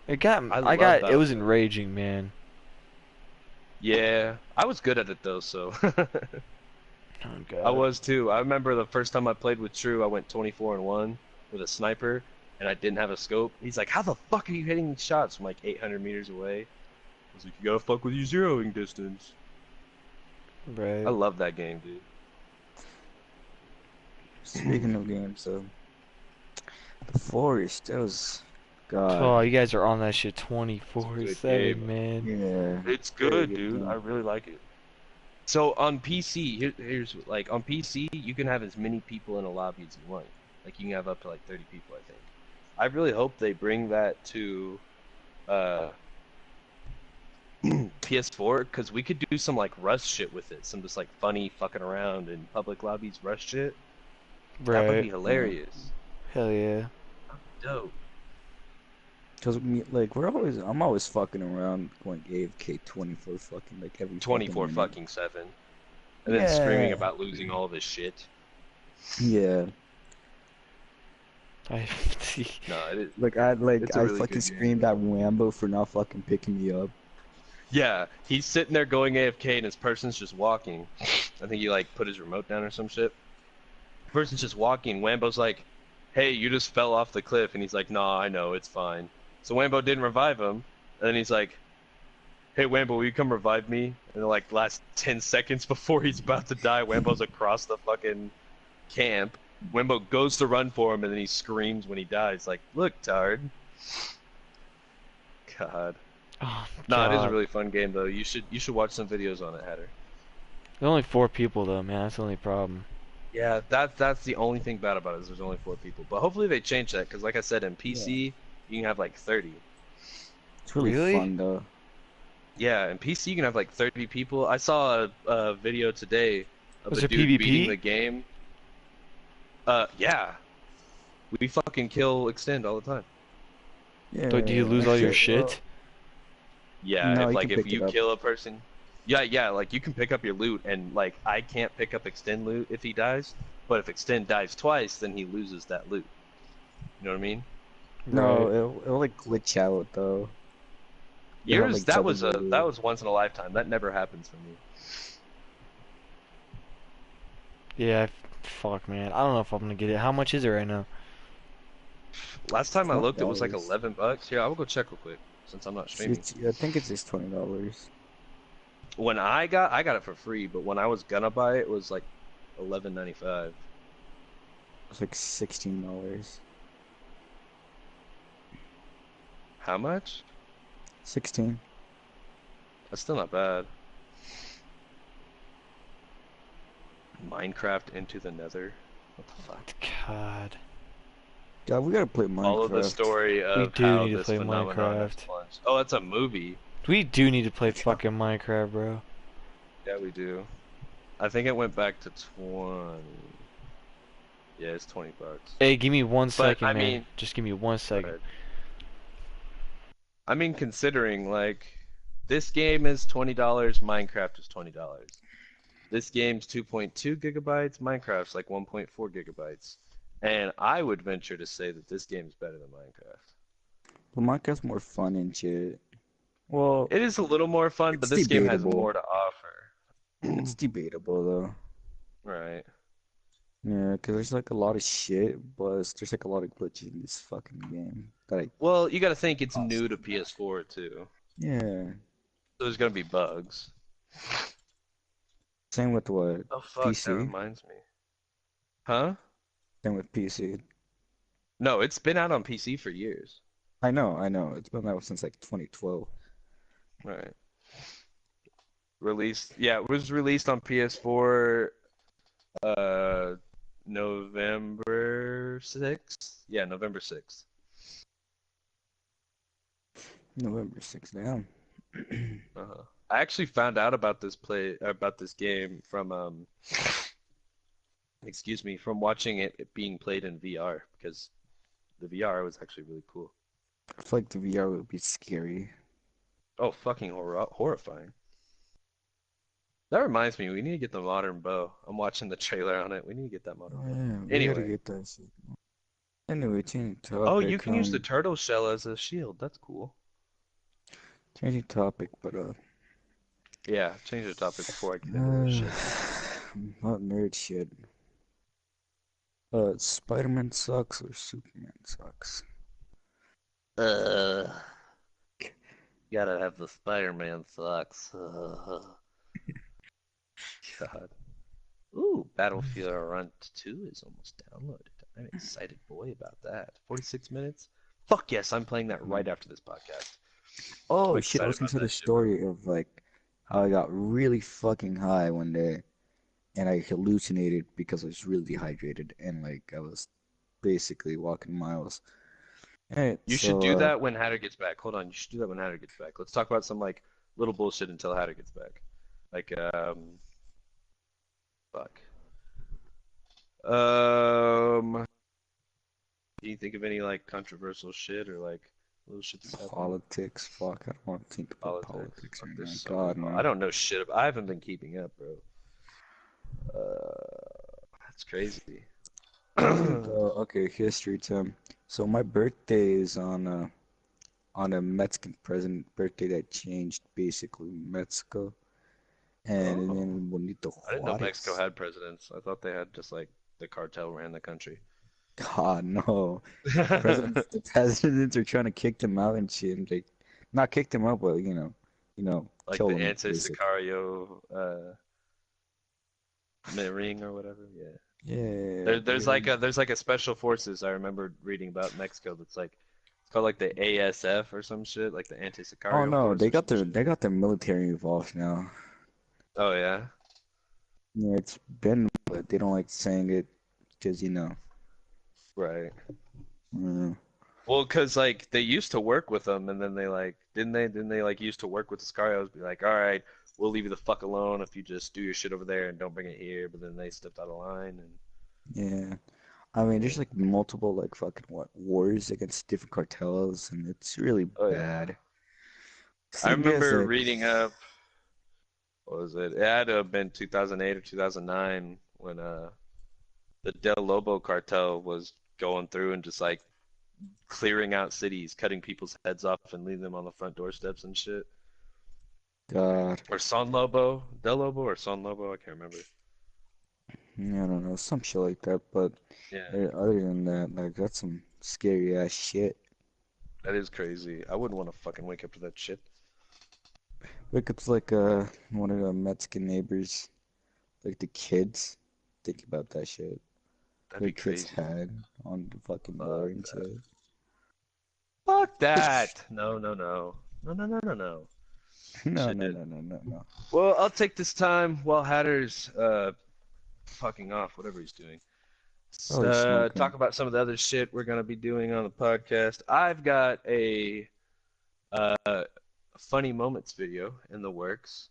It got. I I love got. It was Battlefield. enraging, man. Yeah, I was good at it though, so Oh god. I was too. I remember the first time I played with True, I went 24-1 with a sniper, and I didn't have a scope. He's like, "How the fuck are you hitting these shots from like 800 meters away?" I was like, "You gotta fuck with your zeroing distance." Right. I love that game, dude. Speaking of games, the Forest, that was, God. Oh, you guys are on that shit It's a good 24/7, game. man. Yeah. It's Very good, good dude. game. I really like it. So on PC, here's like on PC, you can have as many people in a lobby as you want. Like you can have up to like 30 people, I think. I really hope they bring that to PS4 because we could do some like Rust shit with it. Some just like funny fucking around in public lobbies Rust shit. That would be Right. hilarious. Hell yeah. Dope. Cause I'm always fucking around going AFK 24 fucking like every 24 fucking fucking 7. And then screaming Yeah. about losing all of his shit. minute. Yeah. I No, it is. Like It's a I really fucking good game. screamed at Rambo for not fucking picking me up. Yeah, he's sitting there going AFK and his person's just walking. I think he like put his remote down or some shit. The person's just walking. Wambo's like, "Hey, you just fell off the cliff," and he's like, "Nah, I know, it's fine." So Wambo didn't revive him, and then he's like, "Hey, Wambo, will you come revive me?" And then like last 10 seconds before he's about to die, Wambo's across the fucking camp. Wambo goes to run for him, and then he screams when he dies, like, "Look, Tard." God. Oh, Nah, it is a God. really fun game though. You should watch some videos on it, Hatter. There's only 4 people though, man. That's the only problem. Yeah, that's the only thing bad about it is there's only 4 people. But hopefully they change that because, like I said, in PC you can have like 30. It's really Really? fun though. Yeah, and PC you can have like 30 people. I saw a video today of Was a there dude beating PvP? the game. Yeah, we fucking kill extend all the time. Do you Yeah. lose all your Okay, well, shit? yeah, No, if you like can if pick it you up. kill a person, yeah, like you can pick up your loot and like I can't pick up extend loot if he dies, but if extend dies twice, then he loses that loot. You know what I mean? No, Right. it'll like glitch out though. You'll have Yours like double your that loot. was once in a lifetime. That never happens for me. Yeah, fuck, man. I don't know if I'm gonna get it. How much is it right now? Last time I looked, it was like $20. 11 bucks. Here, I will go check real quick since I'm not streaming. I think it's just $20. When I got it for free, but when I was gonna buy it, it was like 11.95. It's like $16. How much? 16. That's still not bad. Minecraft Into the Nether. What the fuck? God. God, we gotta play Follow the Minecraft. story We of do how need to this play phenomenon has Minecraft. plunged. Oh, that's a movie. We do need to play fucking Minecraft, bro. Yeah, we do. I think it went back to 20. Yeah, it's 20 bucks. Hey, give me one But second, I man. mean, Just give me one go second. ahead. I mean, considering like this game is $20, Minecraft is $20. This game's 2.2 gigabytes, Minecraft's like 1.4 gigabytes. And I would venture to say that this game is better than Minecraft. But Minecraft's more fun and shit. Well, It is a little more fun, but it's this game has debatable. more to offer. It's debatable though. Right. Yeah, because there's like a lot of shit, but there's like a lot of glitches in this fucking game that I Well, you got to think it's new to constantly. PS4 too. Yeah. So there's going to be bugs. Same with what? Oh fuck, that PC? reminds me. Huh? Same with PC. No, it's been out on PC for years. I know. It's been out since like 2012. Right. Released, yeah, it was released on PS4 uh November 6th. Yeah, November 6th. November 6th, damn. Uh-huh. I actually found out about this game from excuse me, from watching it being played in VR because the VR was actually really cool. I feel like the VR would be scary. Oh, fucking horrifying. That reminds me, we need to get the modern bow. I'm watching the trailer on it. We need to get that modern Oh bow. yeah, we gotta Anyway. get that shit. Anyway, changing Oh, you topic, can use the turtle shell as a shield. That's cool. changing topic, but Yeah, change the topic before I get into this shit. not nerd shit. Spider-Man sucks or Superman sucks? Uh, gotta have the Spider-Man socks. God. Ooh, Battlefield Run 2 is almost downloaded. I'm excited, boy, about that. 46 minutes? Fuck yes, I'm playing that right after this podcast. I'm Oh shit, I excited was gonna about tell the that shit, bro. story of like how I got really fucking high one day and I hallucinated because I was really dehydrated and like I was basically walking miles. Alright, You should do so that when Hatter gets back. Hold on, you should do that when Hatter gets back. Let's talk about some like little bullshit until Hatter gets back. Like fuck. Um, can you think of any like controversial shit or like little shit that's happening? politics, fuck, I don't want to think about Politics. politics Fuck, right there's now. so many. God no. I don't know shit. I haven't been keeping up, bro. That's crazy. Okay, history time. So my birthday is on a Mexican president birthday that changed basically Mexico, and his name Oh, is Bonito I didn't know Mexico Juarez. had presidents. I thought they had just like the cartel ran the country. God no, the presidents are trying to kick them out and shit. And like, not kick them out, but Like kill the them basically. anti-Sicario ring or whatever. Yeah. Yeah, There's like a special forces I remember reading about in Mexico that's like it's called like the ASF or some shit, like the oh anti-Sicario no, force or some shit. they got their military involved now. Oh yeah. Yeah, it's been, but they don't like saying it because Right. uh, Well, cause like they used to work with them, and then they like didn't they like used to work with the Scarios, be like, all right, we'll leave you the fuck alone if you just do your shit over there and don't bring it here. But then they stepped out of line, and Yeah. I mean, yeah. there's like multiple like fucking wars against different cartels, and it's really Oh yeah. bad. I Thing is, remember like, reading up. What was it? It had to have been 2008 or 2009 when the Del Lobo cartel was going through and just like clearing out cities, cutting people's heads off and leaving them on the front doorsteps and shit. God, Or Son Lobo, Del Lobo or Son Lobo, I can't remember. I don't know, some shit like that. But Yeah, other than that, like, that's some scary ass shit. that is crazy. I wouldn't want to fucking wake up to that shit. Wake up's like one of the Mexican neighbors, like the kids. Think about that shit. That'd Their be kids crazy. had on the fucking door Fuck and that. shit. Fuck that. No, no, no. No, no, no, no, no. No, no, Shit. no, no, no, no. Well, I'll take this time while Hatter's fucking off, whatever he's doing. Oh, he's Talk smoking. about some of the other shit we're gonna be doing on the podcast. I've got a funny moments video in the works.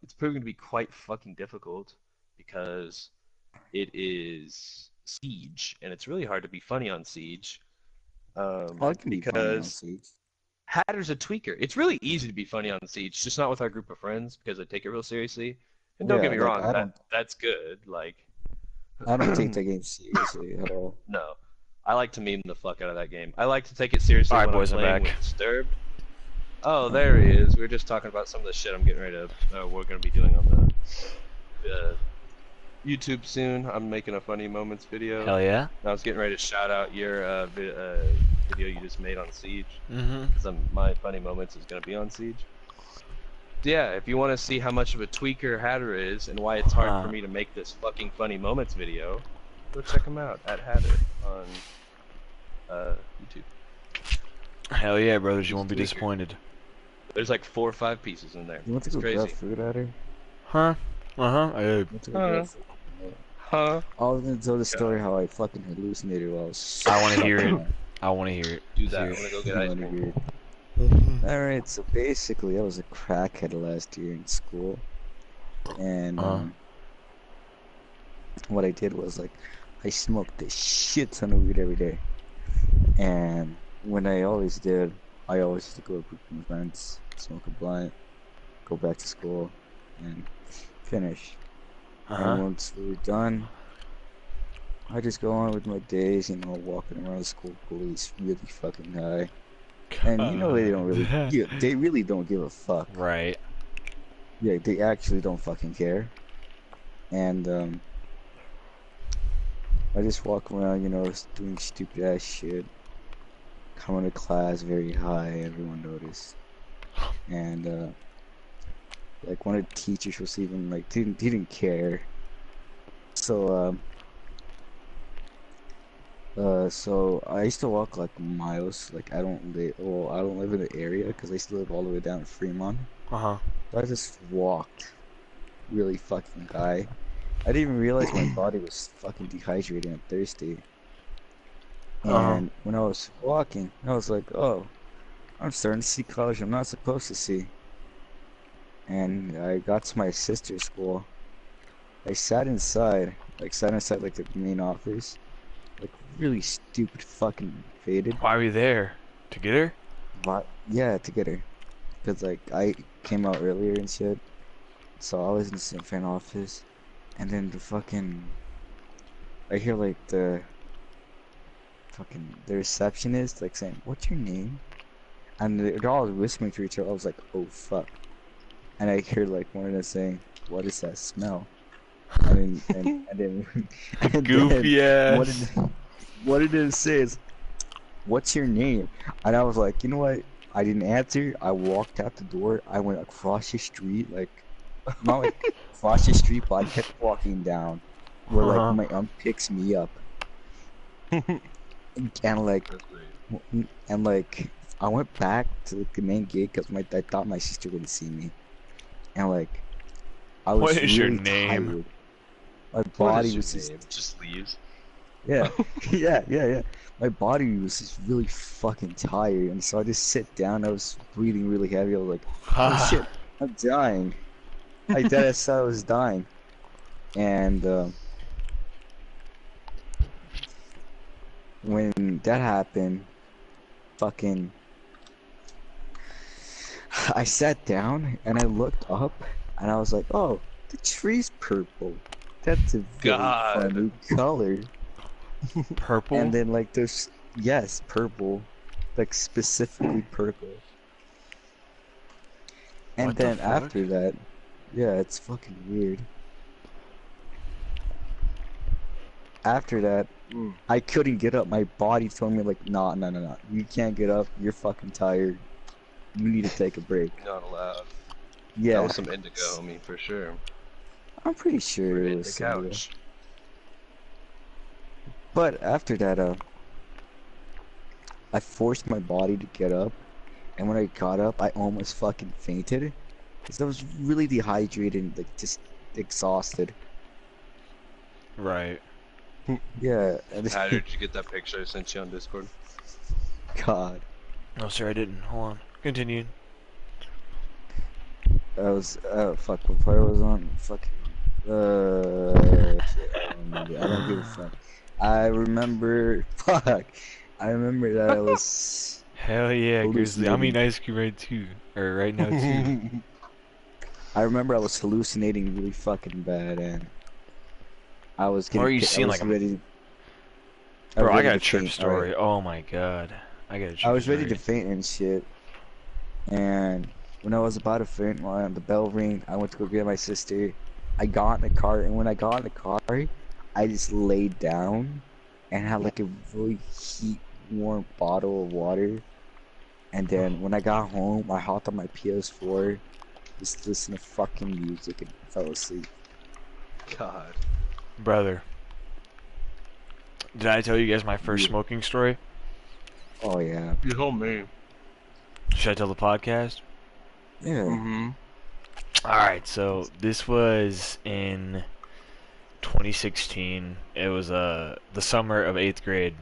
It's proving to be quite fucking difficult because it is Siege, and it's really hard to be funny on Siege. Oh, I can be funny on Because Siege. Hatter's a tweaker. It's really easy to be funny on Siege, just not with our group of friends because they take it real seriously. And don't get Yeah, me like wrong, that's good. Like, I don't take that game seriously at all. no, I like to meme the fuck out of that game. I like to take it seriously Alright, when I'm boys, I'm playing back. with Disturbed. Oh, there he is. We were just talking about some of the shit I'm getting ready to. We're gonna be doing on the YouTube soon. I'm making a funny moments video. Hell yeah. And I was getting ready to shout out your video you just made on Siege, Mm-hmm. because my funny moments is gonna be on Siege. Yeah, if you want to see how much of a tweaker Hatter is and why it's hard for me to make this fucking funny moments video, go check him out at Hatter on YouTube. Hell yeah, brothers. You He's won't be tweaker. disappointed. There's like 4 or 5 pieces in there. You want to It's go grab crazy. food at her? Huh? Uh-huh. You want to go grab food? Huh? I was gonna tell the story how I fucking hallucinated while I was. I want to hear it. I want to hear it. Do that. I'm Let's gonna go You get ice wanna cream. hear it? hear it. Alright, so basically, I was a crackhead last year in school, and what I did was like, I smoked a shit ton of weed every day, and when I always did, I always used to go with my friends, smoke a blunt, go back to school, and finish. And once we were done, I just go on with my days, you know, walking around the school police really fucking high. And you know they don't really, yeah, they really don't give a fuck. Right. Yeah, they actually don't fucking care. And I just walk around, you know, doing stupid ass shit. Coming to class very high, everyone noticed. And like one of the teachers was even like didn't care. So I used to walk like miles. Like I don't live in the area because I used to live all the way down in Fremont. Uh-huh. So I just walked really fucking high. I didn't even realize my body was fucking dehydrated and thirsty. And when I was walking, I was like, oh, I'm starting to see colors I'm not supposed to see. And I got to my sister's school. I sat inside like the main office. Like really stupid fucking faded. Why are we there? To get her? But yeah, to get her. Because like I came out earlier and shit. So I was in the front office. And then I hear like the receptionist like saying, "What's your name?" And they're all whispering to each other. I was like, "Oh fuck!" And I hear like one of them saying, "What is that smell?" And then Goofy ass. What did it say is, "What's your name?" And I was like, you know what? I didn't answer. I walked out the door. I went across the street, like not like across the street, but I kept walking down where like my aunt picks me up. And like I went back to the main gate because I thought my sister would see me, and like I was What is your really name? tired. My What body is your was name? Just leaves. Yeah, yeah. My body was just really fucking tired, and so I just sit down. I was breathing really heavy. I was like, "Oh shit, I'm dying." I dead said I was dying, and when that happened, fucking, I sat down and I looked up, and I was like, "Oh, the tree's purple. That's a very God. funny color." And Purple? then like there's yes, purple, like specifically purple. And What the then fuck? after that, yeah, it's fucking weird. After that, Mm, I couldn't get up. My body told me like, nah, no, no, no. You can't get up. You're fucking tired. You need to take a break. not allowed. That Yeah. was some indigo, homie, for sure. I'm pretty sure We're it hitting was the some real. couch. But after that, I forced my body to get up, and when I got up, I almost fucking fainted, because I was really dehydrated and like just exhausted. Right. Yeah, and How did you get that picture I sent you on Discord? God, No, sir, I didn't. Hold on. Continue. I was fuck. What part I was on? Fucking shit, I don't remember. I don't give a fuck. I remember. Fuck. I remember that I was Hell yeah, Grizzly. I'm eating hallucinating. ice cream right too. Or right now too. I remember I was hallucinating really fucking bad, and I was Or are getting. you I seeing like was a... ready. I was Bro, I ready got to a trip faint. All right. story. Oh my god. I got a I trip was ready to story. faint and shit. And when I was about to faint, when the bell rang, I went to go get my sister. I got in the car, and when I got in the car, I just laid down and had like a really heat warm bottle of water. And then when I got home, I hopped on my PS4, just listened to fucking music and fell asleep. God. Brother, did I tell you guys my first Yeah. smoking story? Oh yeah. You told me. Should I tell the podcast? Yeah. Mm-hmm. Alright, so this was in 2016. It was the summer of 8th grade.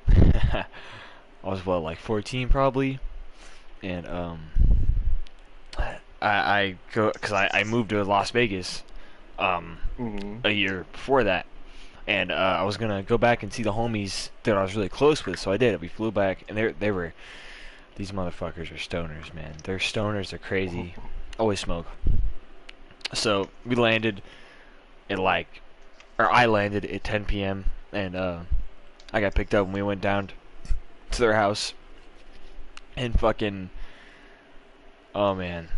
I was what, like 14 probably? And I go because I moved to Las Vegas Mm-hmm. a year before that, and I was gonna go back and see the homies that I was really close with, so I did. We flew back, and they were these motherfuckers are stoners, man. Their stoners are crazy. Always smoke. So we landed at like, or I landed at 10 p.m. and I got picked up and we went down to their house and fucking, oh man,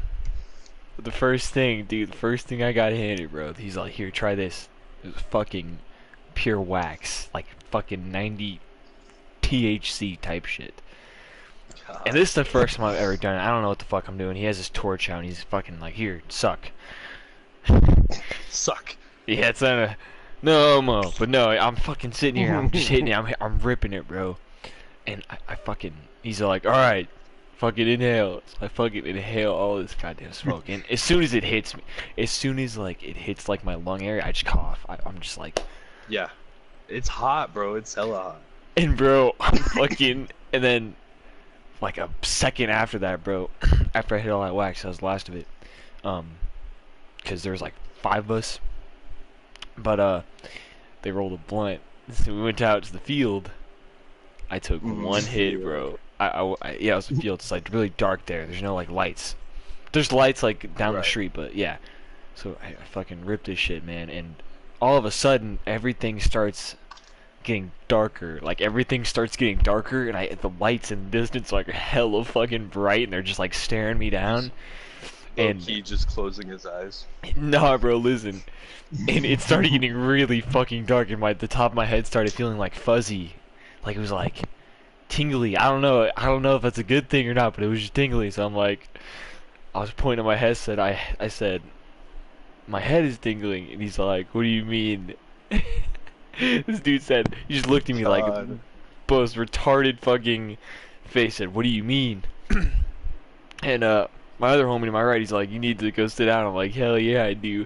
the first thing, dude, the first thing I got handed, bro. He's like, here, try this. It was fucking pure wax, like fucking 90 THC type shit. And God. this is the first time I've ever done it. I don't know what the fuck I'm doing. He has his torch out and he's fucking like, here, suck. Suck. Yeah, it's no mo, but no, I'm fucking sitting here. I'm just hitting it. I'm ripping it, bro. And I fucking, he's like, all right, fucking inhale. So I fucking inhale all this goddamn smoke. And as soon as it hits me, as soon as like it hits like my lung area, I just cough. I'm just like, Yeah. It's hot, bro. It's hella hot. and bro, I'm fucking, and then like a second after that, bro, after I hit all that wax, that was the last of it. Because there was like 5 of us, but they rolled a blunt. So we went out to the field. I took one hit, bro. Yeah, it was the field. It's like really dark there. There's no like lights. There's lights like down the Right. street, but yeah. So I fucking ripped this shit, man. And all of a sudden, everything starts getting darker. Like everything starts getting darker, and the lights in the distance are like hella fucking bright, and they're just like staring me down. And He just closing his eyes. nah, bro, listen. And it started getting really fucking dark, and the top of my head started feeling like fuzzy, like it was like tingly. I don't know. I don't know if that's a good thing or not, but it was just tingly. So I'm like, I was pointing at my headset. I said, my head is tingling, and he's like, what do you mean? This dude said, he just looked at me like God. most retarded fucking face. Said, what do you mean? And my other homie to my right, he's like, you need to go sit down. I'm like, hell yeah, I do.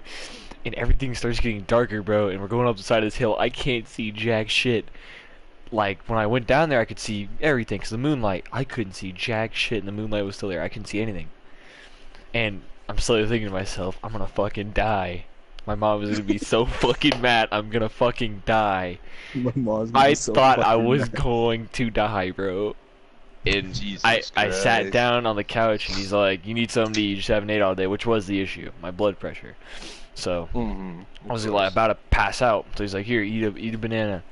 and everything starts getting darker, bro. And we're going up the side of this hill. I can't see jack shit. Like when I went down there, I could see everything because the moonlight. I couldn't see jack shit, and the moonlight was still there. I couldn't see anything. And I'm slowly thinking to myself, I'm gonna fucking die. My mom is gonna be so fucking mad. I'm gonna fucking die. My mom's gonna I be so thought I fucking was mad. going to die, bro. And Jesus I sat Christ. down on the couch, and he's like, "You need something to eat. You just haven't ate all day," which was the issue, my blood pressure. So I was like about to pass out. So he's like, "Here, eat a banana."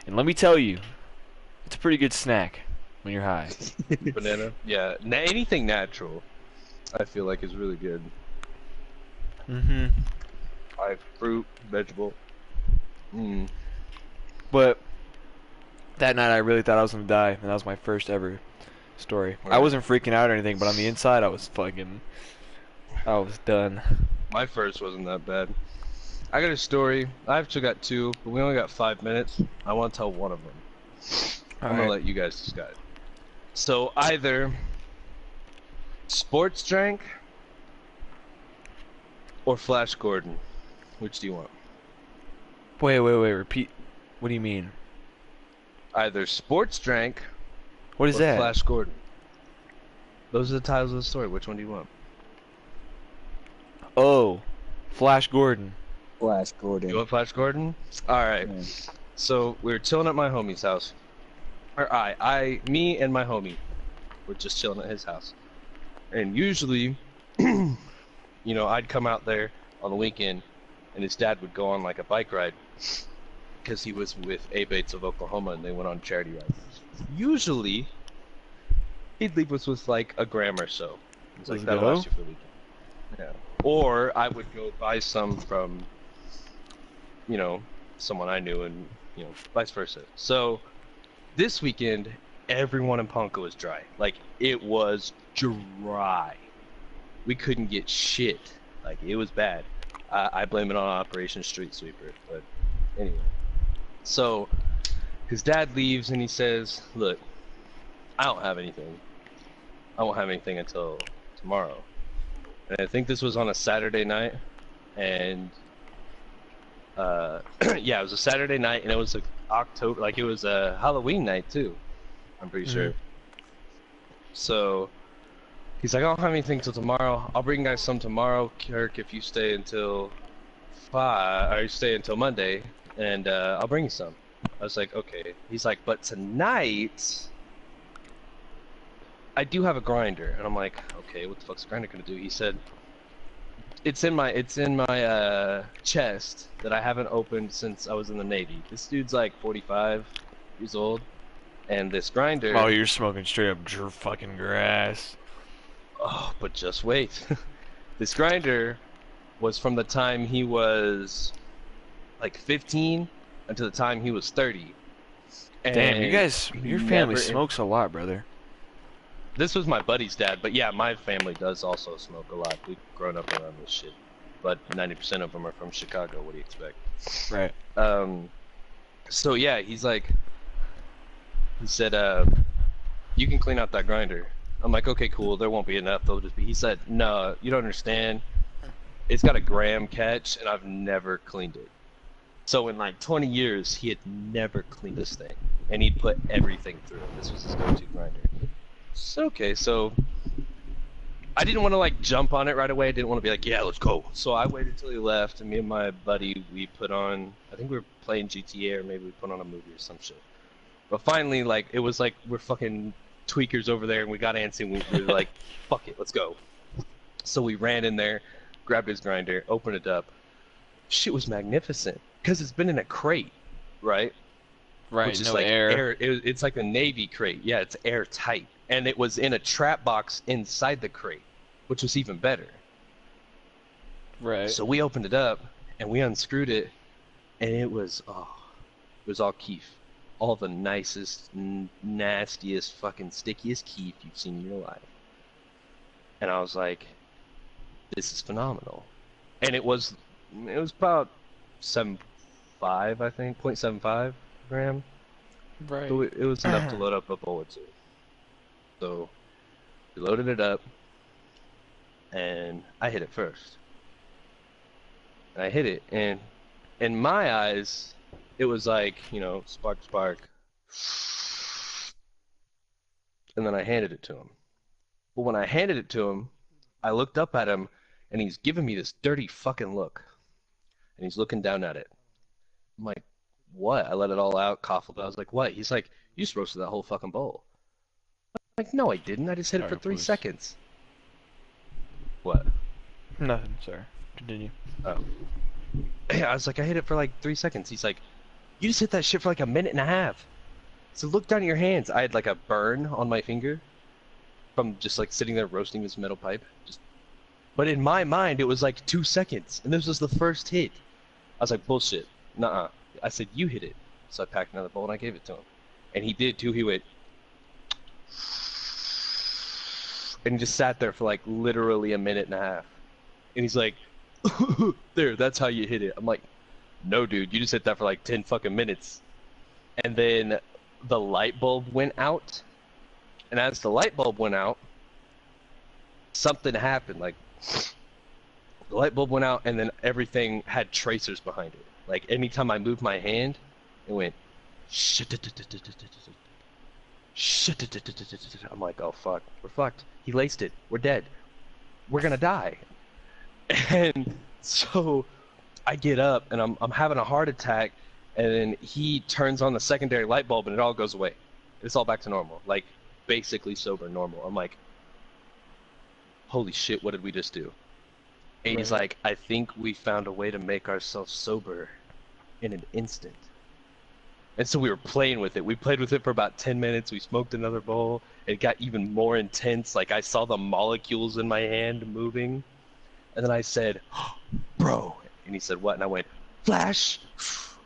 And let me tell you, it's a pretty good snack when you're high. Banana? Yeah, anything natural, I feel like is really good. Mm-hmm. Fruit, vegetable. But that night, I really thought I was gonna die, and that was my first ever story. I Right. wasn't freaking out or anything, but on the inside, I was done. My first wasn't that bad. I got a story. I actually got two, but we only got 5 minutes. I want to tell one of them. I'm gonna let you guys decide. So either sports drank or Flash Gordon. Which do you want? Wait, repeat. What do you mean? Either sports drank What is or that? Flash Gordon. Those are the titles of the story. Which one do you want? Oh, Flash Gordon. Flash Gordon. You want Flash Gordon? Alright. Yeah. So we were chilling at my homie's house. Or me and my homie were just chilling at his house. And usually, you know, I'd come out there on the weekend and his dad would go on like a bike ride because he was with A-Bates of Oklahoma and they went on charity rides. Usually, he'd leave us with like a gram or so. It's like, Let's that'll go. last you for the weekend. Yeah. Or I would go buy some from, you know, someone I knew and, you know, vice versa. So, this weekend, everyone in Ponca was dry. Like, it was dry. We couldn't get shit. Like, it was bad. I blame it on Operation Street Sweeper. But anyway. So, his dad leaves and he says, look, I don't have anything. I won't have anything until tomorrow. And I think this was on a Saturday night. And, yeah, it was a Saturday night and it was like October, like it was a Halloween night too. I'm pretty sure. So he's like, I don't have anything till tomorrow. I'll bring you guys some tomorrow, Kirk, if you stay until 5 or you stay until Monday, and I'll bring you some. I was like, okay. He's like, but tonight I do have a grinder, and I'm like, okay, what the fuck's a grinder gonna do? He said, it's in my chest that I haven't opened since I was in the Navy. This dude's like 45 years old, and this grinder. Oh, you're smoking straight up fucking grass. Oh, but just wait. This grinder was from the time he was like 15 until the time he was 30. Damn, you And guys, your family never- smokes a lot, brother. This was my buddy's dad, but yeah, my family does also smoke a lot. We've grown up around this shit. But 90% of them are from Chicago. What do you expect? Right. So yeah, he said, you can clean out that grinder. I'm like, okay, cool. There won't be enough. They'll just be. He said, no, you don't understand. It's got a gram catch, and I've never cleaned it. So in like 20 years, he had never cleaned this thing, and he'd put everything through it. This was his go-to grinder. So, okay, so I didn't want to like jump on it right away. I didn't want to be like, yeah, let's go. So I waited till he left, and me and my buddy, we put on, I think we were playing GTA, or maybe we put on a movie or some shit. But finally, like, it was like, we're fucking tweakers over there, and we got antsy, and we were like, fuck it, let's go. So we ran in there, grabbed his grinder, opened it up. Shit was magnificent, because it's been in a crate, right? Right, Which is no like air. It's like a Navy crate. Yeah, it's airtight. And it was in a trap box inside the crate, which was even better. Right. So we opened it up, and we unscrewed it, and it was all Keef. All the nicest, nastiest, fucking stickiest Keef you've seen in your life. And I was like, this is phenomenal. And it was about 7.5, I think, 0.75 gram. Right. So it was enough to load up a bowl or two. So we loaded it up, and I hit it first. and I hit it, and in my eyes, it was like, spark, spark, and then I handed it to him. But when I handed it to him, I looked up at him, and he's giving me this dirty fucking look, and he's looking down at it. I'm like, what? I let it all out, coughed. I was like, what? He's like, you just roasted that whole fucking bowl. I'm like, no, I didn't. I just hit it for Sorry, 3 please. seconds. What? Nothing, sorry. Continue. Oh. Yeah, I was like, I hit it for like 3 seconds. He's like, you just hit that shit for like a minute and a half. So look down at your hands. I had like a burn on my finger from just like sitting there roasting this metal pipe. But in my mind, it was like 2 seconds, and this was the first hit. I was like, bullshit. Nuh-uh. I said, you hit it. So I packed another bowl and I gave it to him. And he did too. He went, and he just sat there for like literally a minute and a half. And he's like, there, that's how you hit it. I'm like, no, dude, you just hit that for like 10 fucking minutes. And then the light bulb went out. And as the light bulb went out, something happened. Like, the light bulb went out, and then everything had tracers behind it. Like, anytime I moved my hand, it went, I'm like, oh fuck, we're fucked. He laced it. We're dead. We're gonna die. And so I get up, and I'm having a heart attack, and then he turns on the secondary light bulb, and it all goes away. It's all back to normal. Like, basically sober normal. I'm like, holy shit, what did we just do? And he's like, I think we found a way to make ourselves sober in an instant. And so we were playing with it. We played with it for about 10 minutes. We smoked another bowl. It got even more intense. Like, I saw the molecules in my hand moving. And then I said, oh, bro. And he said, what? And I went, flash.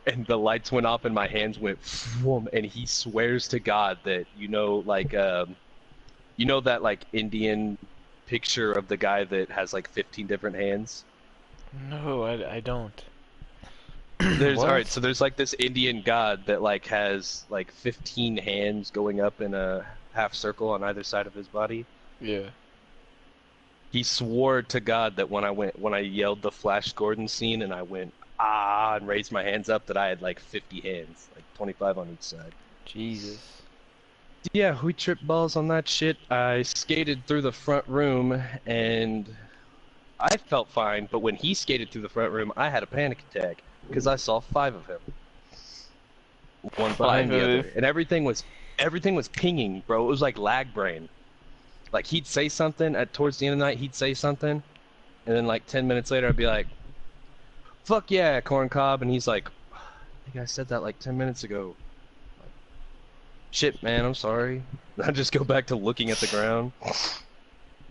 And the lights went off and my hands went, and he swears to God that, like, that, like, Indian picture of the guy that has, like, 15 different hands? No, I don't. There's, What? alright, so there's, like, this Indian god that, like, has, like, 15 hands going up in a half circle on either side of his body. Yeah. He swore to God that when I yelled the Flash Gordon scene and I went, ah, and raised my hands up, that I had, like, 50 hands, like, 25 on each side. Jesus. Yeah, we tripped balls on that shit. I skated through the front room, and I felt fine, but when he skated through the front room, I had a panic attack, because I saw 5 of him. One behind the other. And everything was pinging, bro. It was like lag brain. Like, he'd say something, towards the end of the night, he'd say something, and then like 10 minutes later, I'd be like, fuck yeah, corn cob, and he's like, I think I said that like 10 minutes ago. Shit, man, I'm sorry. I just go back to looking at the ground.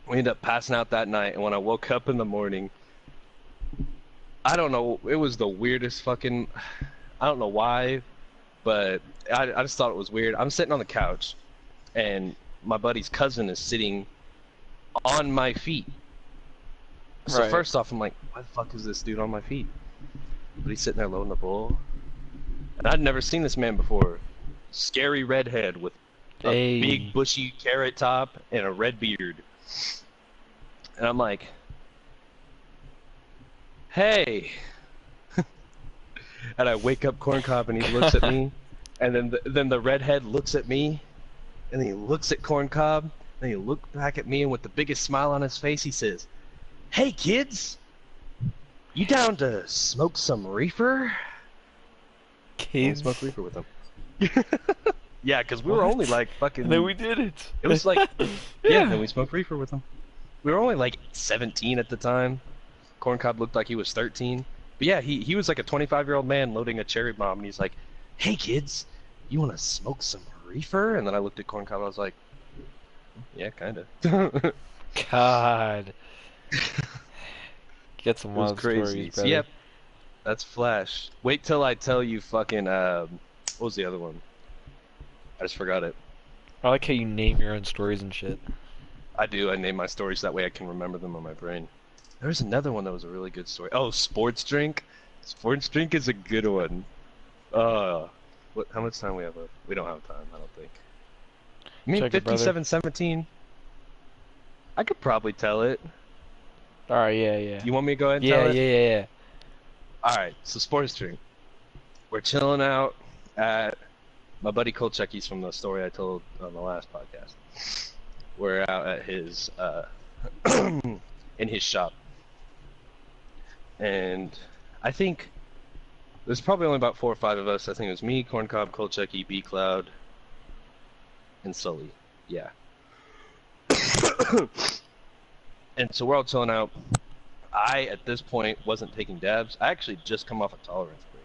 We ended up passing out that night, and when I woke up in the morning, I don't know, it was the weirdest fucking, I don't know why, but I just thought it was weird. I'm sitting on the couch, and my buddy's cousin is sitting on my feet. So Right. first off, I'm like, why the fuck is this dude on my feet? But he's sitting there loading the bowl. And I'd never seen this man before. Scary redhead with a Hey. big bushy carrot top and a red beard. And I'm like, hey. And I wake up Corn Cob and he looks at me. And then the redhead looks at me. And then he looks at Corn Cob. And he looks back at me, and with the biggest smile on his face, he says, hey kids, you down to smoke some reefer? Kids. Smoke reefer with him. Yeah, because we were What? only like fucking. And then we did it. It was like, yeah, and then we smoked reefer with him. We were only like 17 at the time. Corn Cob looked like he was 13. But yeah, he was like a 25-year-old man loading a cherry bomb, and he's like, hey kids, you want to smoke some reefer? And then I looked at Corn Cob and I was like, yeah, kind of. God. Get some It was wild crazy. stories, So, brother. yep, that's Flash. Wait till I tell you fucking, what was the other one? I just forgot it. I like how you name your own stories and shit. I do, I name my stories that way I can remember them on my brain. There's another one that was a really good story. Oh, Sports Drink? Sports Drink is a good one. How much time we have left? We don't have time, I don't think. I mean, Check it, brother. 57:17. I could probably tell it. Alright, yeah. You want me to go ahead and Yeah, tell it? yeah. Alright, so sports drink. We're chilling out at my buddy Kolchecky's from the story I told on the last podcast. We're out at his in his shop. And I think there's probably only about 4 or 5 of us. I think it was me, Corncob, Kolchecky, B Cloud, and Sully. Yeah. And so we're all chilling out. I, at this point, wasn't taking dabs. I actually just come off a tolerance break.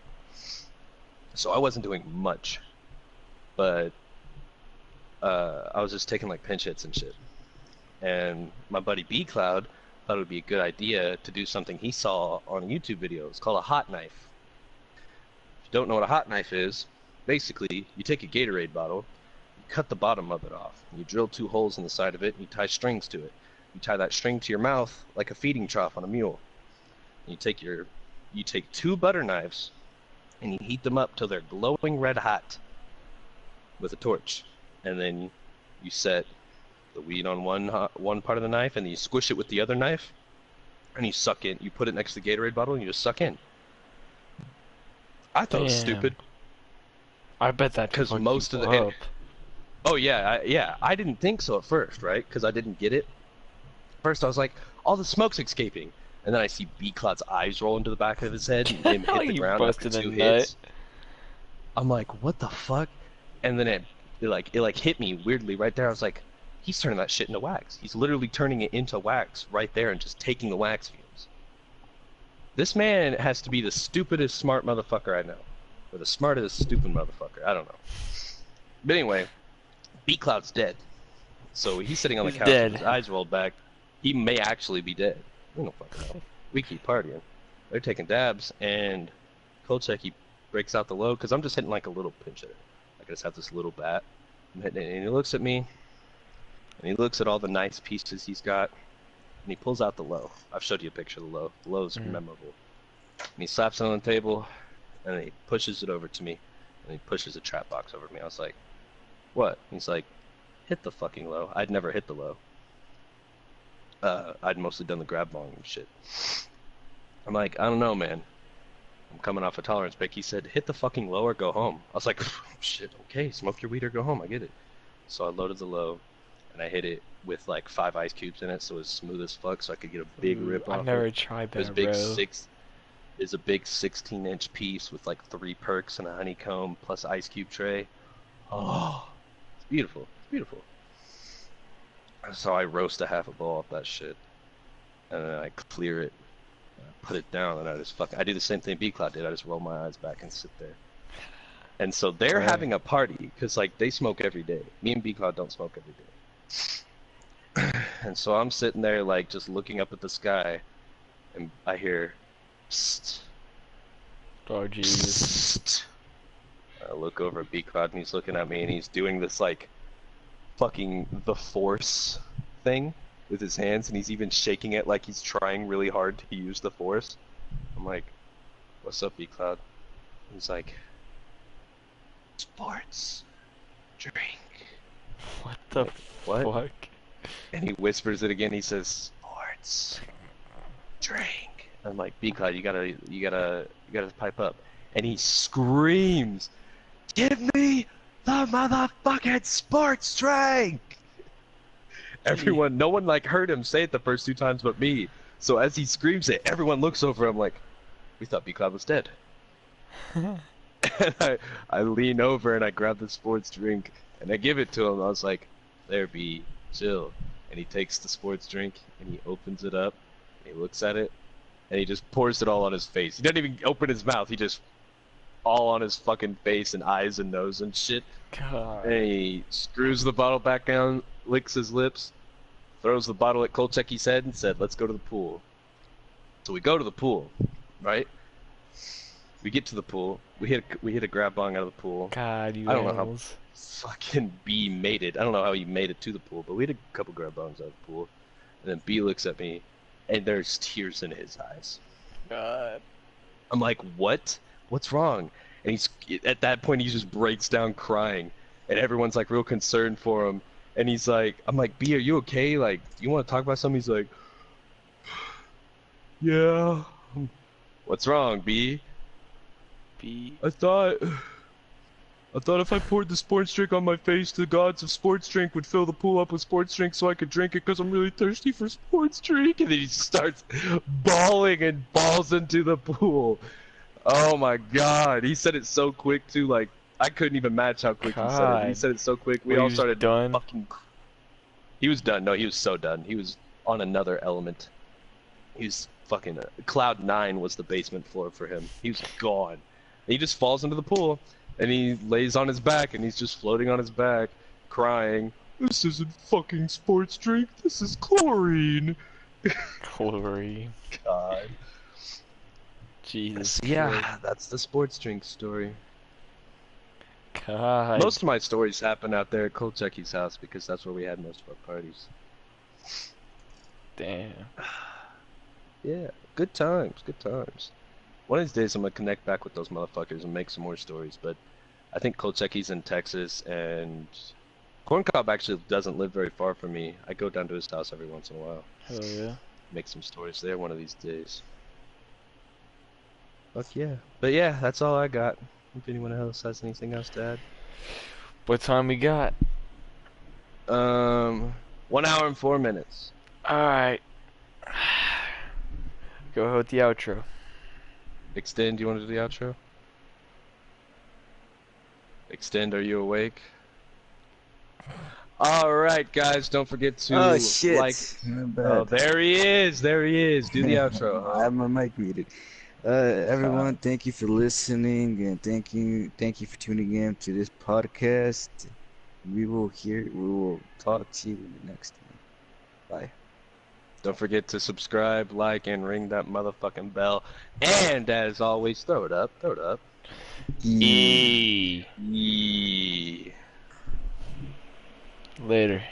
So I wasn't doing much. But I was just taking like pinch hits and shit. And my buddy B Cloud thought it would be a good idea to do something he saw on a YouTube video. It's called a hot knife. If you don't know what a hot knife is, basically you take a Gatorade bottle, you cut the bottom of it off, and you drill 2 holes in the side of it, and you tie strings to it. You tie that string to your mouth like a feeding trough on a mule. And you take 2 butter knives and you heat them up till they're glowing red hot with a torch. And then you set the weed on one part of the knife, and then you squish it with the other knife, and you suck in. You put it next to the Gatorade bottle, and you just suck in. I thought it was stupid. I bet that because most of the. Oh yeah, I didn't think so at first, right? Because I didn't get it. First, I was like, all the smoke's escaping, and then I see B Cloud's eyes roll into the back of his head, and him hit the ground after 2 hits. I'm like, what the fuck? And then it hit me weirdly right there. I was like, he's turning that shit into wax. He's literally turning it into wax right there and just taking the wax fumes. This man has to be the stupidest smart motherfucker I know. Or the smartest stupid motherfucker. I don't know. But anyway, B Cloud's dead. So he's sitting on the couch with his eyes rolled back. He may actually be dead. We don't fucking know. We keep partying. They're taking dabs, and Kolchecky breaks out the load, because I'm just hitting like a little pinch hitter. I just have this little bat. I'm hitting it, and he looks at me, and he looks at all the nice pieces he's got, and he pulls out the low. I've showed you a picture of the low. The low is memorable. And he slaps it on the table, and then he pushes it over to me, and he pushes a trap box over to me. I was like, what? He's like, hit the fucking low. I'd never hit the low. I'd mostly done the grab bong and shit. I'm like, I don't know, man. I'm coming off a tolerance break. He said, hit the fucking low or go home. I was like, shit, okay, smoke your weed or go home. I get it. So I loaded the low, and I hit it with like 5 ice cubes in it, so it was smooth as fuck, so I could get a big rip off. I've never tried that, bro. It's a big 16-inch piece with like 3 perks and a honeycomb plus ice cube tray. Oh, it's beautiful. It's beautiful. So I roast a half a bowl off that shit, and then I clear it, and I put it down, and I do the same thing B Cloud did. I just roll my eyes back and sit there. And so they're having a party, because like they smoke every day. Me and B Cloud don't smoke every day. And so I'm sitting there like just looking up at the sky, and I hear, psst. Oh Jesus. Psst. I look over at B Cloud, and he's looking at me, and he's doing this like fucking the force thing with his hands, and he's even shaking it like he's trying really hard to use the force. I'm like, what's up, B Cloud? He's like, sports drink. What the fuck? And he whispers it again. He says, sports drink. I'm like, B Cloud, you gotta pipe up. And he screams, give me the motherfucking sports drink! Everyone, no one like heard him say it the first 2 times but me. So as he screams it, everyone looks over him like, we thought B Cloud was dead. And I lean over and I grab the sports drink and I give it to him. I was like, there, B, chill. And he takes the sports drink and he opens it up and he looks at it and he just pours it all on his face. He doesn't even open his mouth. He just all on his fucking face and eyes and nose and shit. God. And he screws the bottle back down, licks his lips, throws the bottle at Kolchecky's head and said, let's go to the pool. So we go to the pool, right? We get to the pool. We hit a grab bong out of the pool. God, you I don't know how animals. fucking B made it. I don't know how he made it to the pool, but we had a couple grab bongs out of the pool. And then B looks at me, and there's tears in his eyes. God. I'm like, what? What's wrong? And at that point, he just breaks down crying. And everyone's like real concerned for him. And he's like, I'm like, B, are you okay? Like, you want to talk about something? He's like, yeah, What's wrong, B? B. I thought if I poured the sports drink on my face, the gods of sports drink would fill the pool up with sports drink so I could drink it because I'm really thirsty for sports drink. And then he starts bawling and falls into the pool. Oh my god. He said it so quick too, like, I couldn't even match how quick he said it. He God. said it so quick, we Well, he all was started done? fucking... He was done. No, he was so done. He was on another element. He was fucking... Cloud 9 was the basement floor for him. He was gone. He just falls into the pool, and he lays on his back, and he's just floating on his back, crying, "This isn't fucking sports drink, this is chlorine." Chlorine. God. Jesus. Yeah, that's the sports drink story. Christ. God. Most of my stories happen out there at Kolchecki's house, because that's where we had most of our parties. Damn. Yeah, good times, good times. One of these days I'm gonna connect back with those motherfuckers and make some more stories, but I think Kolchecki's in Texas, and Corncob actually doesn't live very far from me. I go down to his house every once in a while. Hell yeah. Make some stories there one of these days. Fuck yeah. But yeah, that's all I got. If anyone else has anything else to add. What time we got? 1 hour and 4 minutes. Alright. Go ahead with the outro. Extend, you want to do the outro? Extend, are you awake? Alright guys, don't forget to Oh shit! like... My bad. Oh, there he is! There he is! Do the outro. I have my mic muted. Everyone, thank you for listening, and thank you for tuning in to this podcast. We will talk to you in the next one. Bye. Don't forget to subscribe, like, and ring that motherfucking bell. And as always, throw it up, throw it up. E. E. Later.